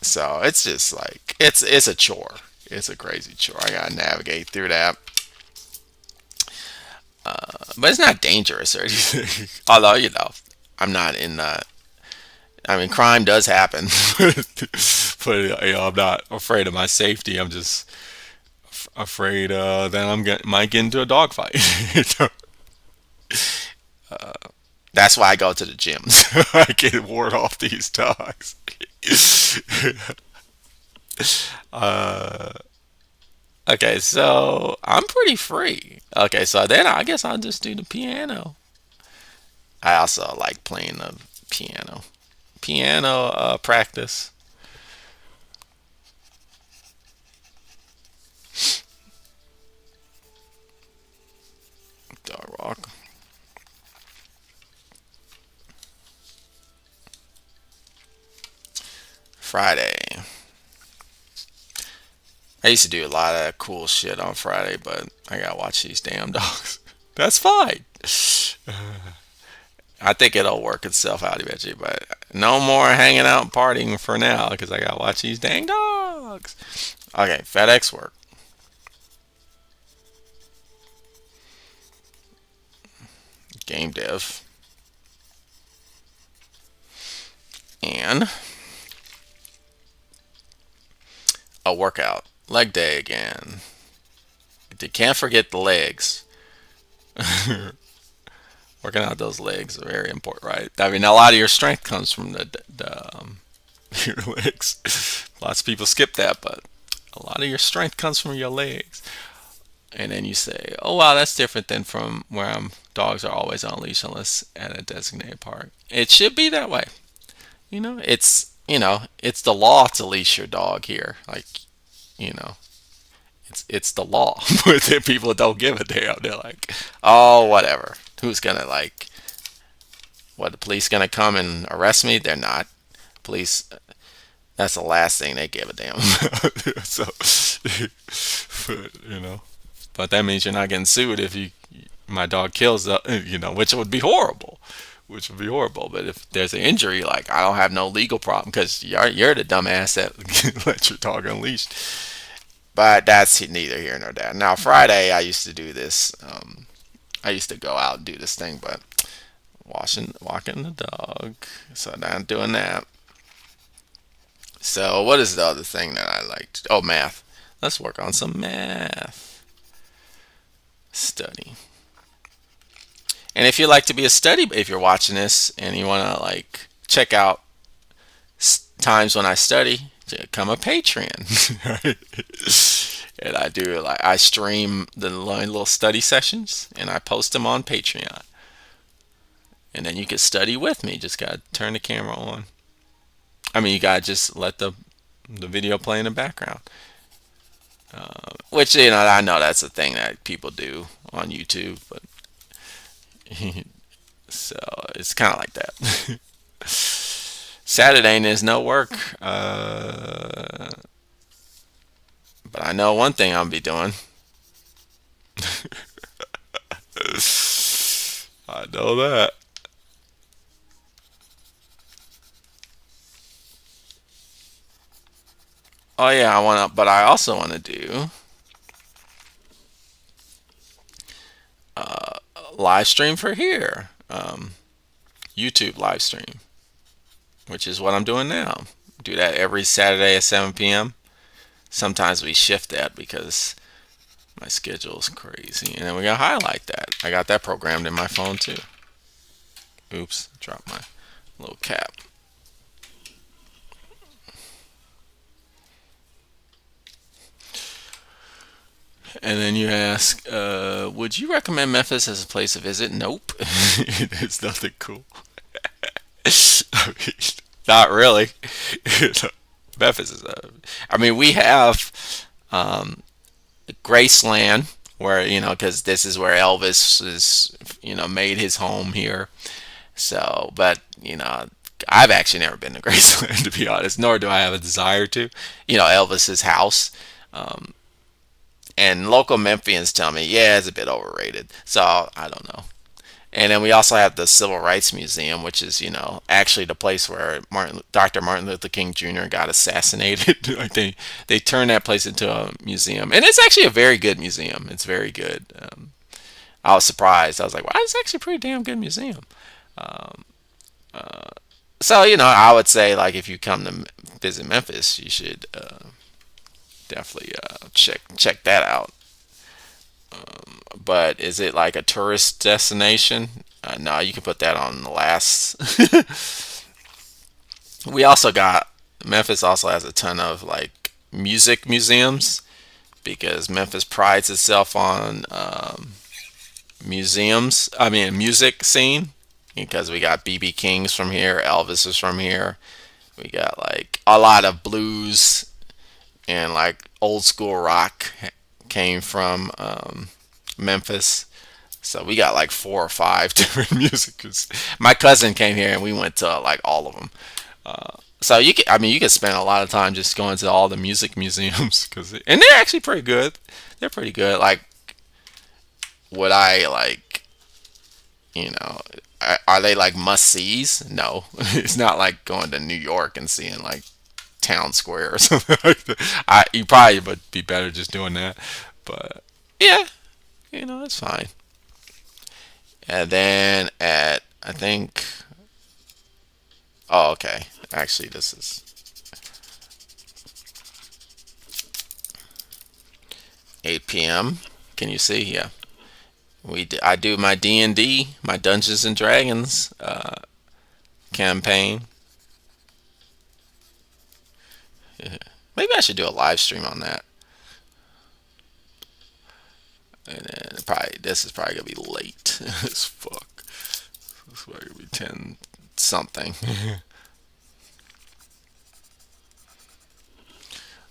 So it's just like it's a chore. It's a crazy chore. I gotta navigate through that, but it's not dangerous or anything. Although I'm not in the. I mean, crime does happen, but I'm not afraid of my safety. I'm just afraid that might get into a dogfight. That's why I go to the gym, so I can ward off these dogs. uh, okay, so I'm pretty free. Okay, so then I guess I'll just do the piano. I also like playing the piano. Piano practice. Dog walk. Friday. I used to do a lot of cool shit on Friday, but I gotta watch these damn dogs. That's fine. I think it'll work itself out eventually, but no more hanging out and partying for now because I gotta watch these dang dogs. Okay, FedEx work. Game dev. And a workout. Leg day again. You can't forget the legs. Working out those legs are very important, right? I mean, a lot of your strength comes from your legs. Lots of people skip that, but a lot of your strength comes from your legs. And then you say, "Oh wow, that's different than from where I'm." Dogs are always on leash unless at a designated park. It should be that way. It's the law to leash your dog here. Like, you know, it's the law. But then people don't give a damn. They're like, oh, whatever. Who's gonna like? What, the police gonna come and arrest me? They're not. Police. That's the last thing they give a damn about. So, but. But that means you're not getting sued if my dog kills which would be horrible. Which would be horrible. But if there's an injury, like, I don't have no legal problem because you're the dumbass that let your dog unleashed. But that's neither here nor there. Now, Friday, I used to do this. I used to go out and do this thing, but walking the dog. So now I'm doing that. So what is the other thing that I liked? Oh, math. Let's work on some math. Study. And if you like to be a study, if you're watching this and you want to like check out times when I study, become a Patreon. And I do, like, I stream the little study sessions and I post them on Patreon. And then you can study with me. Just gotta turn the camera on. I mean, you gotta just let the the video playing in the background. Which, you know, I know that's a thing that people do on YouTube, but so it's kind of like that. Saturday there's no work, but I know one thing I'll be doing. I know that. Oh yeah, I want to, but I also want to do a live stream for here, YouTube live stream, which is what I'm doing now. Do that every Saturday at 7 p.m. Sometimes we shift that because my schedule is crazy, and then we gotta highlight that. I got that programmed in my phone too. Oops, dropped my little cap. And then you ask, would you recommend Memphis as a place to visit? Nope. There's nothing cool. I mean, not really. Memphis is I mean, we have Graceland, where, you know, because this is where Elvis is, you know, made his home here. So, but, you know, I've actually never been to Graceland, to be honest, nor do I have a desire to. You know, Elvis's house. Um, and local Memphians tell me, yeah, it's a bit overrated. So I don't know. And then we also have the Civil Rights Museum, which is, you know, actually the place where Dr. Martin Luther King Jr. got assassinated. Like they turned that place into a museum, and it's actually a very good museum. It's very good. I was surprised. I was like, wow, it's actually a pretty damn good museum. Um, so, you know, I would say, like, if you come to visit Memphis, you should definitely check that out. But is it like a tourist destination? No, you can put that on the last. We also got Memphis also has a ton of like music museums because Memphis prides itself on museums. I mean, music scene because we got BB King's from here, Elvis is from here. We got like a lot of blues and like old school rock came from Memphis. So we got like 4 or 5 different music. My cousin came here and we went to like all of them. So you can, I mean, you can spend a lot of time just going to all the music museums and they're actually pretty good. They're pretty good. Like, would I like, you know, are they like must sees? No, it's not like going to New York and seeing like Town Square or something like that. You probably would be better just doing that. But yeah, you know, it's fine. And then at, I think, oh, okay. Actually, this is 8 p.m. Can you see? Yeah. I do my D&D, my Dungeons and Dragons campaign. Maybe I should do a live stream on that. And then probably this is probably gonna be late as fuck. This is probably gonna be 10 something.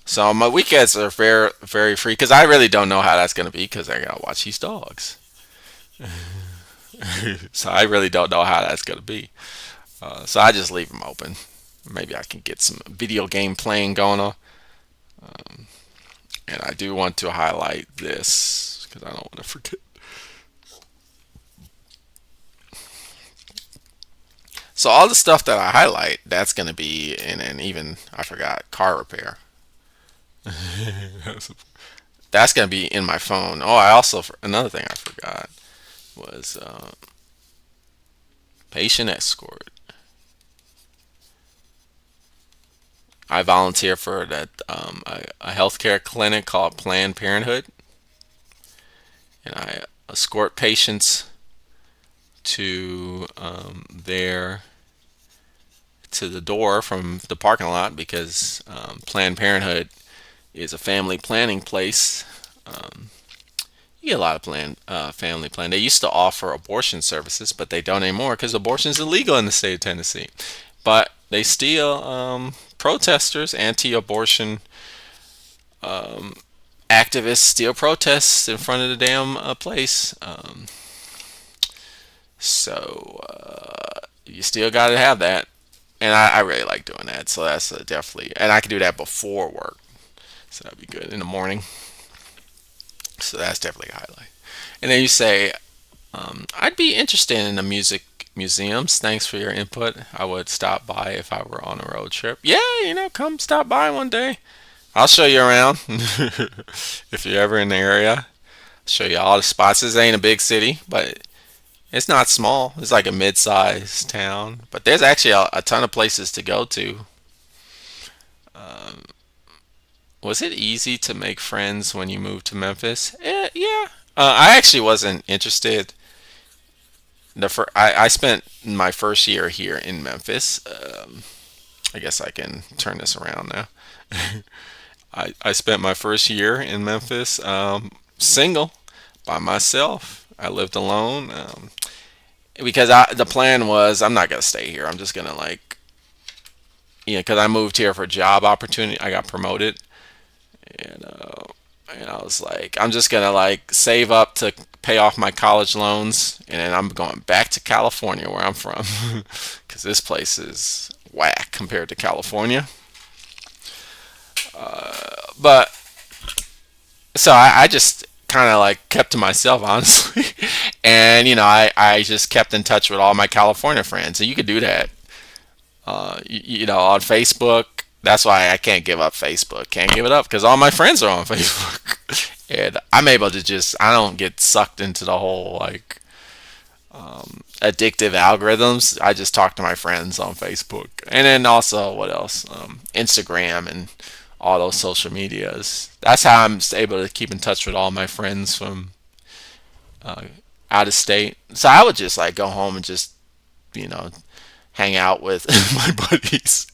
So my weekends are very very free because I really don't know how that's gonna be because I gotta watch these dogs. So I really don't know how that's gonna be. So I just leave them open. Maybe I can get some video game playing going on. And I do want to highlight this because I don't want to forget. So all the stuff that I highlight, that's going to be in an even, I forgot, car repair. That's going to be in my phone. Oh, I also, another thing I forgot was patient escort. I volunteer for that a healthcare clinic called Planned Parenthood, and I escort patients to their to the door from the parking lot because Planned Parenthood is a family planning place. You get a lot of family plan. They used to offer abortion services, but they don't anymore because abortion is illegal in the state of Tennessee. But they still protesters, anti-abortion activists still protest in front of the damn place. So you still got to have that, and I really like doing that. So that's definitely, and I can do that before work, so that'd be good in the morning. So that's definitely a highlight. And then you say, I'd be interested in the music museums. Thanks for your input. I would stop by if I were on a road trip. Yeah, come stop by one day. I'll show you around if you're ever in the area. Show you all the spots. This ain't a big city, but it's not small. It's like a mid-sized town. But there's actually a ton of places to go to. Was it easy to make friends when you moved to Memphis? Yeah. I actually wasn't interested. I spent my first year here in Memphis. I guess I can turn this around now. I spent my first year in Memphis single by myself. I lived alone because the plan was I'm not gonna stay here. I'm just gonna because I moved here for a job opportunity. I got promoted, and I was like, I'm just gonna save up to pay off my college loans, and then I'm going back to California where I'm from, because this place is whack compared to California. But so I just kind of kept to myself, honestly. And I just kept in touch with all my California friends, and you could do that on Facebook. That's why I can't give up Facebook. Can't give it up because all my friends are on Facebook. And I'm able to I don't get sucked into the whole addictive algorithms. I just talk to my friends on Facebook. And then also, what else? Instagram and all those social medias. That's how I'm able to keep in touch with all my friends from uh, out of state. So I would just go home and just, you know, hang out with my buddies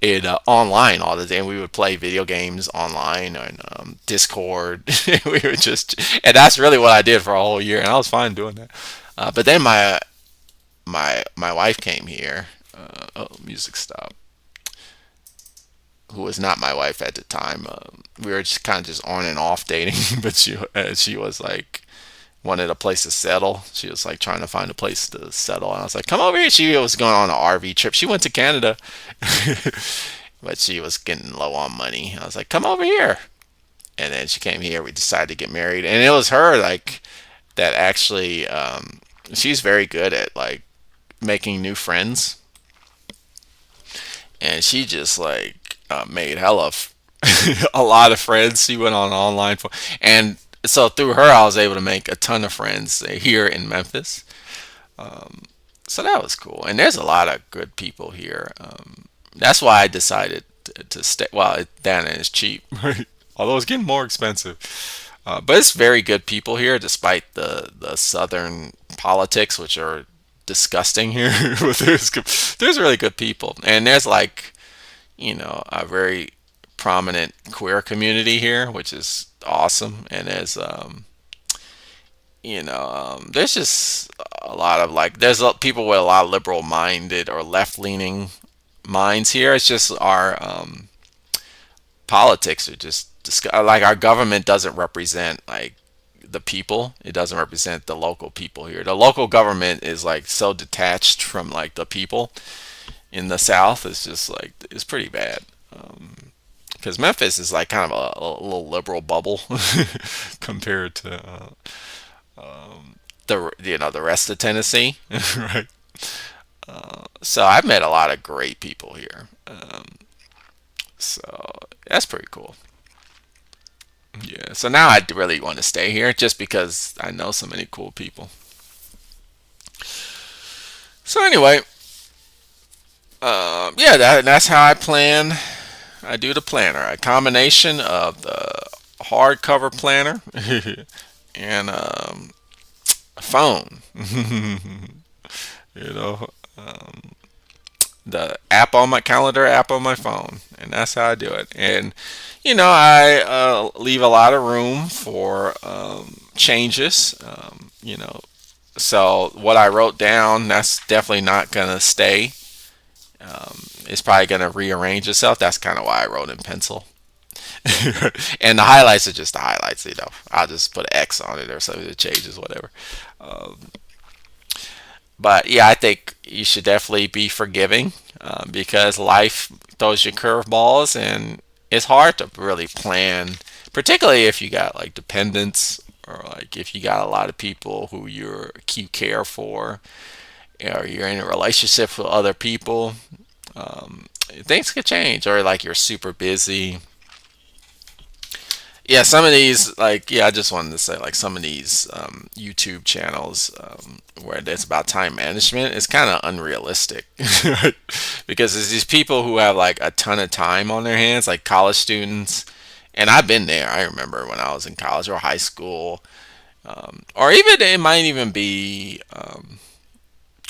in online all the day. And we would play video games online on Discord. We would and that's really what I did for a whole year, and I was fine doing that. But then my wife came here. Oh, music stopped. Who was not my wife at the time. We were just kind of just on and off dating, but she was wanted a place to settle. She was trying to find a place to settle, and I was like, "Come over here." She was going on an RV trip. She went to Canada, but she was getting low on money. I was like, "Come over here," and then she came here. We decided to get married, and it was her that actually. She's very good at making new friends, and she just made a lot of friends. She went on online and so through her, I was able to make a ton of friends here in Memphis. So that was cool. And there's a lot of good people here. That's why I decided to stay. Well, Dana is cheap, although it's getting more expensive. But it's very good people here, despite the southern politics, which are disgusting here. But there's really good people, and there's a very prominent queer community here, which is awesome. And there's just a lot of people with a lot of liberal minded or left leaning minds here. It's just our politics are just our government doesn't represent the people. It doesn't represent the local people here. The local government is so detached from the people in the South. It's just it's pretty bad. Because Memphis is kind of a little liberal bubble compared to the rest of Tennessee, right? So I've met a lot of great people here. So that's pretty cool. Yeah. So now I really want to stay here just because I know so many cool people. So anyway, yeah, that's how I plan. I do the planner, a combination of the hardcover planner and a phone. you know, um, the app on my calendar app on my phone, and that's how I do it. And I leave a lot of room for changes. So what I wrote down, that's definitely not gonna stay. it's probably going to rearrange itself. That's kind of why I wrote in pencil. And the highlights are just the highlights, you know. I'll just put an X on it or something. It changes, whatever. But yeah, I think you should definitely be forgiving because life throws you curveballs, and it's hard to really plan, particularly if you got like dependents or like if you got a lot of people who you care for, or you're in a relationship with other people. Things could change, or like you're super busy. Yeah, some of these, like, yeah, I just wanted to say, like, some of these YouTube channels where it's about time management is kind of unrealistic. Because there's these people who have, like, a ton of time on their hands, like college students. And I've been there. I remember when I was in college or high school. Or even, it might even be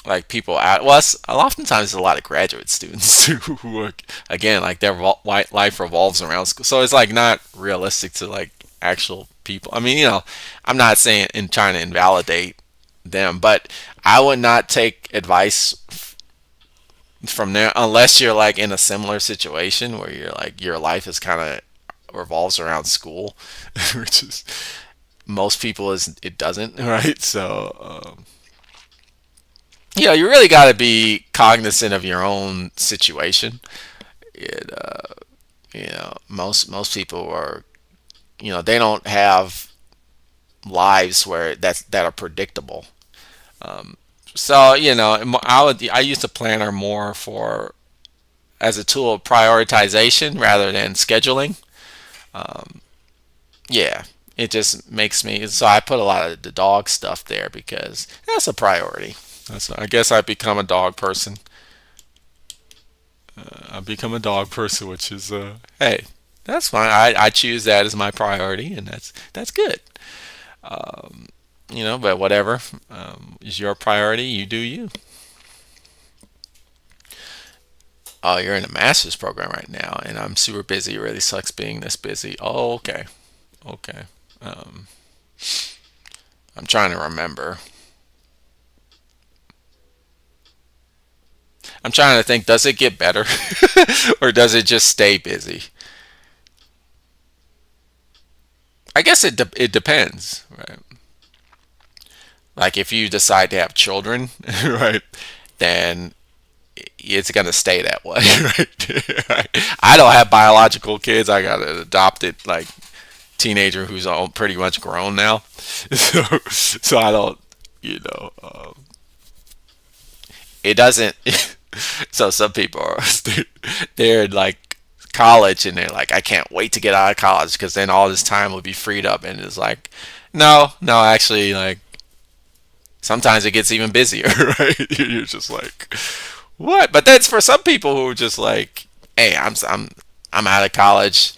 like people out. Well, oftentimes a lot of graduate students too, who are, again, like their life revolves around school. So it's like not realistic to like actual people. I mean, you know, I'm not saying in trying to invalidate them, but I would not take advice from there unless you're like in a similar situation where you're like your life is kind of revolves around school, which is most people is it doesn't, right? So you know, you really got to be cognizant of your own situation. It, you know, most people are, you know, they don't have lives where that are predictable. So you know, I use the planner more for as a tool of prioritization rather than scheduling. Yeah, it just makes me so I put a lot of the dog stuff there because that's a priority. I guess I've become a dog person. I've become a dog person, which is hey, that's fine. I choose that as my priority, and that's good. You know, but whatever is your priority, you do you. Oh, you're in a master's program right now, and I'm super busy. It really sucks being this busy. Oh, okay, okay. Um, I'm trying to remember. I'm trying to think. Does it get better, or does it just stay busy? I guess it depends, right? Like if you decide to have children, right, then it's gonna stay that way, right? I don't have biological kids. I got an adopted like teenager who's all pretty much grown now, so I don't, you know, it doesn't. So some people are they're in like college and they're like, I can't wait to get out of college because then all this time will be freed up, and it's like, no, no, actually, like sometimes it gets even busier, right? You're just like, what? But that's for some people who are just like, hey, I'm out of college,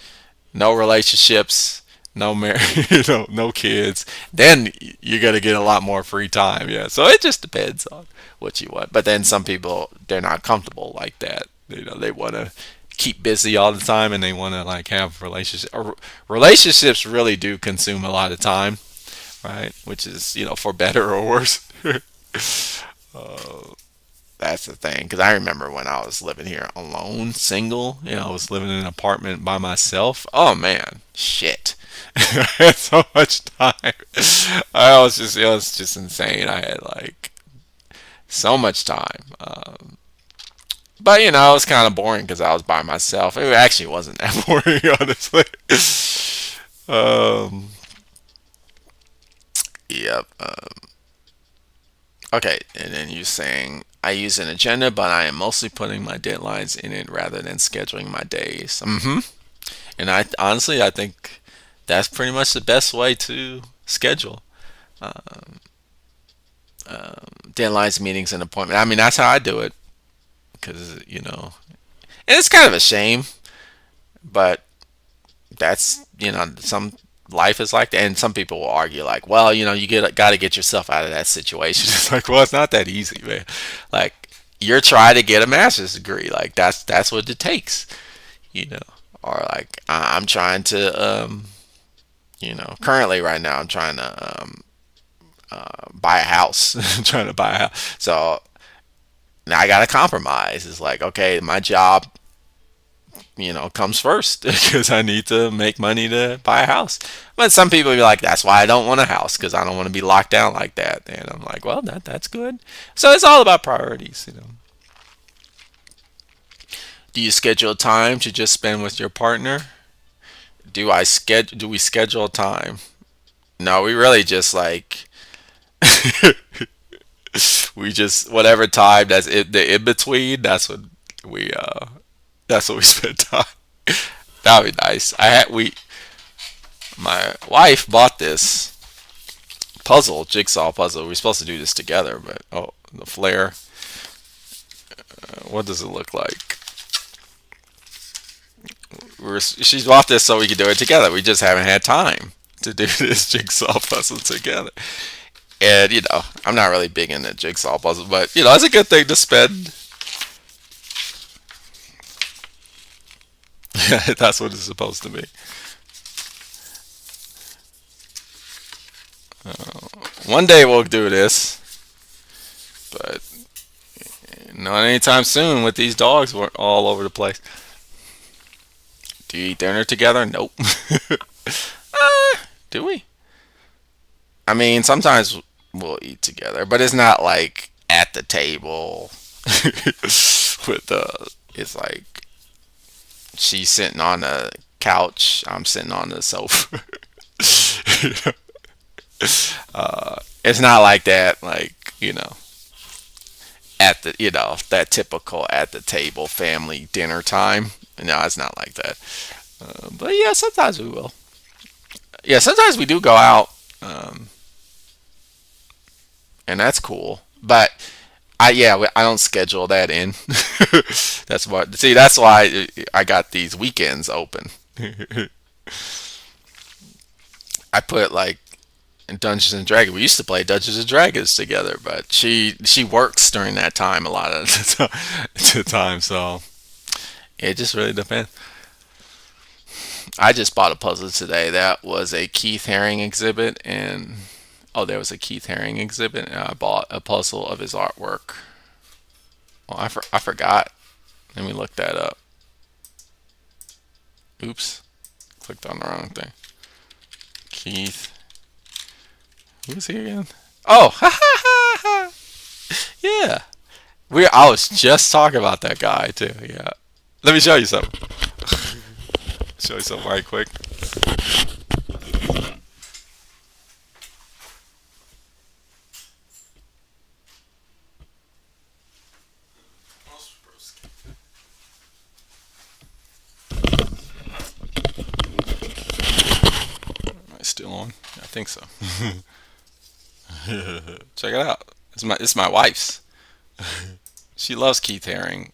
no relationships, no marriage, you know, no kids. Then you're gonna get a lot more free time. Yeah. So it just depends on what you want. But then some people they're not comfortable like that. You know, they want to keep busy all the time and they want to like have relationships. Relationships really do consume a lot of time, right? Which is, you know, for better or worse. That's the thing. Because I remember when I was living here alone, single, you know, I was living in an apartment by myself. Oh man, shit. I had so much time. It was just insane. I had like so much time. But you know, it was kind of boring because I was by myself. It actually wasn't that boring, honestly. Um, yep. Okay, and then you saying I use an agenda, but I am mostly putting my deadlines in it rather than scheduling my days. And I honestly, I think that's pretty much the best way to schedule deadlines, meetings, and appointments. I mean, that's how I do it because you know, and it's kind of a shame, but that's you know some life is like that, and some people will argue like, well, you know, you got to get yourself out of that situation. It's like, well, it's not that easy, man. Like you're trying to get a master's degree, like that's what it takes, you know. Or like I'm trying to, you know, currently right now I'm trying to buy a house, I'm trying to buy a house. So Now I got to compromise. It's like, okay, my job, comes first because I need to make money to buy a house. But some people be like, that's why I don't want a house because I don't want to be locked down like that. And I'm like, well, that's good. So it's all about priorities. Do you schedule time to just spend with your partner? Do we schedule time? No, we really just like we just whatever time that's the in between. We uh that's what we spend time. That'd be nice. My wife bought this jigsaw puzzle. We're supposed to do this together, but oh, the flare. What does it look like? She's bought this so we can do it together. We just haven't had time to do this jigsaw puzzle together. And I'm not really big into jigsaw puzzles, but it's a good thing to spend. Yeah, that's what it's supposed to be. One day we'll do this, but not anytime soon with these dogs all over the place. Do you eat dinner together? Nope. Do we? I mean, sometimes we'll eat together, but it's not like at the table with the. It's like she's sitting on the couch, I'm sitting on the sofa. It's not like that. Like at the that typical at the table family dinner time. No, it's not like that. But yeah, sometimes we will. Yeah, sometimes we do go out, and that's cool. But I don't schedule that in. That's why I got these weekends open. I put like in Dungeons and Dragons. We used to play Dungeons and Dragons together, but she works during that time a lot of the time. So it just really depends. I just bought a puzzle today that was a Keith Haring exhibit, and oh, there was a Keith Haring exhibit, and I bought a puzzle of his artwork. Oh, I forgot. Let me look that up. Oops, clicked on the wrong thing. Keith, who's he again? Oh, ha ha ha ha. Yeah, I was just talking about that guy too. Yeah, let me show you something. Show you something right quick. Am I still on? I think so. Check it out. It's my wife's. She loves Keith Haring.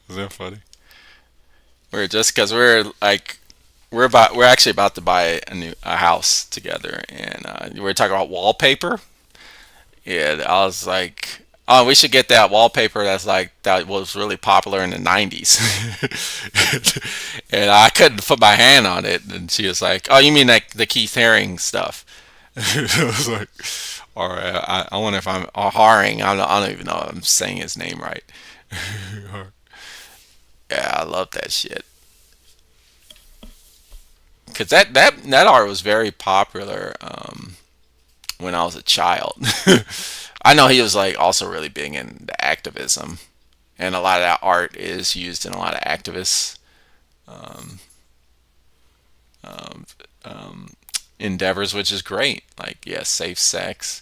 Is that funny? We're just because we're actually about to buy a house together, and we were talking about wallpaper. Yeah, I was like, oh, we should get that wallpaper that was really popular in the '90s. And I couldn't put my hand on it, and she was like, oh, you mean like the Keith Haring stuff? I was like, all right, I wonder if I'm Haring. I don't even know if I'm saying his name right. Yeah, I love that shit. Cause that art was very popular when I was a child. I know he was like also really big in the activism, and a lot of that art is used in a lot of activists um, um, um, endeavors, which is great. Like yeah, safe sex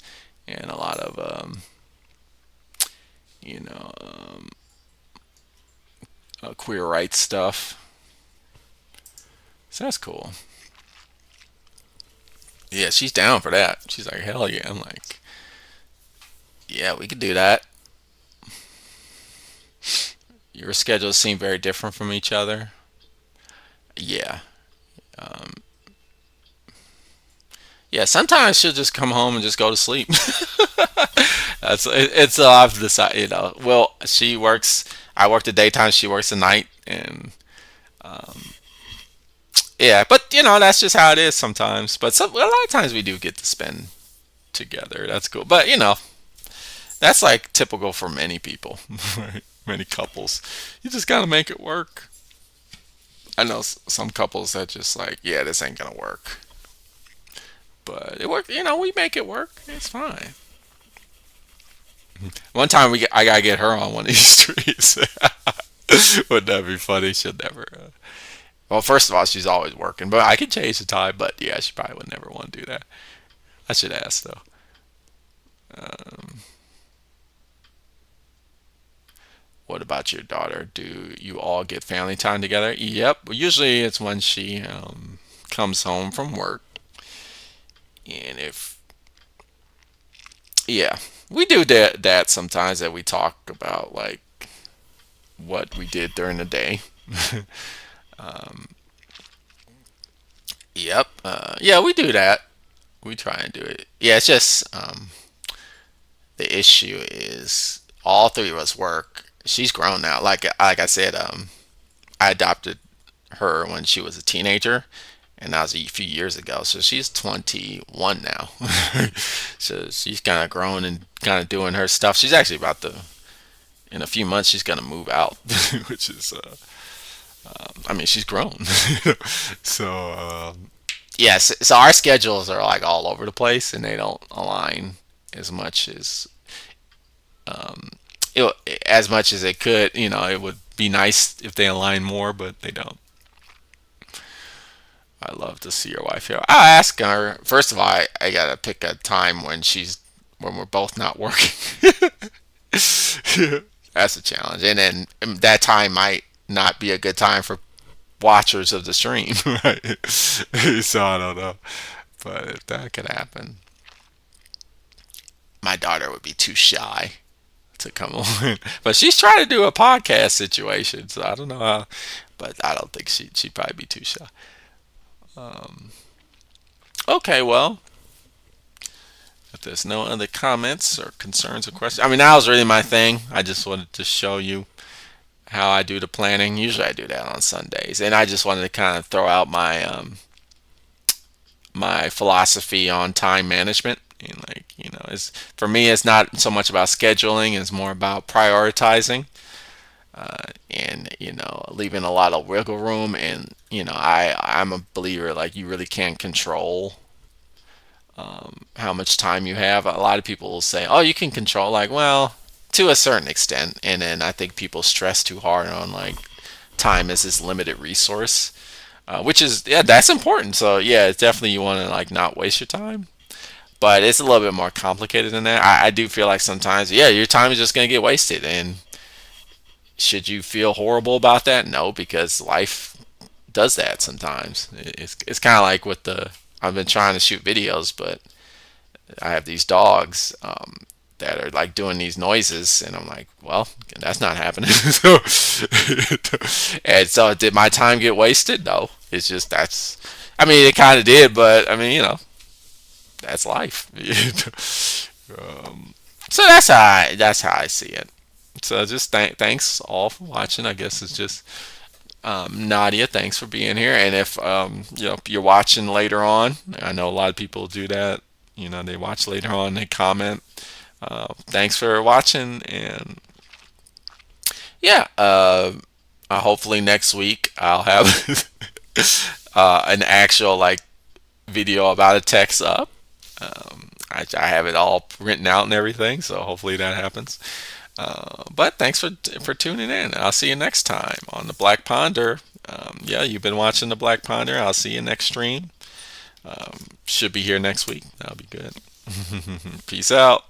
and a lot of you know um, queer rights stuff. So that's cool. Yeah, she's down for that. She's like, hell yeah. I'm like, yeah, we could do that. Your schedules seem very different from each other. Yeah. Um, yeah, sometimes she'll just come home and just go to sleep. It's I've decided, well, she works, I work the daytime, she works the night, and um, yeah, but that's just how it is sometimes. But a lot of times we do get to spend together. That's cool. But That's like typical for many people, right? Many couples. You just gotta make it work. I know some couples that just like, yeah, this ain't gonna work, but it work. We make it work. It's fine. One time I gotta get her on one of these streets. Wouldn't that be funny? She'll never. Well, first of all, she's always working, but I could change the time. But yeah, she probably would never want to do that. I should ask though. Um, what about your daughter? Do you all get family time together? Yep. Well, usually it's when she comes home from work, and if yeah, we do that sometimes that we talk about like what we did during the day. um, yep. Yeah, we do that. We try and do it. Yeah, it's just the issue is all three of us work. She's grown now. Like I said, I adopted her when she was a teenager, and that was a few years ago. So she's 21 now. So she's kind of grown and kind of doing her stuff. She's actually about to, in a few months, she's gonna move out, which is, I mean, she's grown. So yes, so our schedules are like all over the place, and they don't align as much as um, it, as much as it could. It would be nice if they align more, but they don't. I love to see your wife here. I'll ask her. First of all, I gotta pick a time when we're both not working. That's a challenge, and then that time might not be a good time for watchers of the stream, right? So I don't know, but if that could happen, my daughter would be too shy to come on. But she's trying to do a podcast situation, so I don't know how. But I don't think she'd probably be too shy. Um, okay, well, if there's no other comments or concerns or questions, I mean, that was really my thing. I just wanted to show you how I do the planning. Usually I do that on Sundays, and I just wanted to kind of throw out my philosophy on time management. And like, it's for me, it's not so much about scheduling; it's more about prioritizing, and leaving a lot of wiggle room. And I'm a believer like you really can't control how much time you have. A lot of people will say, "Oh, you can control." Like, well, to a certain extent, and then I think people stress too hard on like time as this limited resource, which is yeah, that's important. So yeah, it's definitely you want to like not waste your time, but it's a little bit more complicated than that. I do feel like sometimes yeah, your time is just gonna get wasted, and should you feel horrible about that? No, because life does that sometimes. It's kind of like with the I've been trying to shoot videos, but I have these dogs that are like doing these noises, and I'm like, well, that's not happening. And so, did my time get wasted? No, it's just that's. I mean, it kind of did, but I mean, that's life. So that's how I see it. So just thanks all for watching. I guess it's just Nadia, thanks for being here. And if if you're watching later on, I know a lot of people do that. They watch later on, they comment. Thanks for watching, and yeah, hopefully next week I'll have an actual like video about a text up. I have it all written out and everything, so hopefully that happens. But thanks for tuning in. I'll see you next time on the Black Ponder. Yeah, you've been watching the Black Ponder. I'll see you next stream. Should be here next week. That'll be good. Peace out.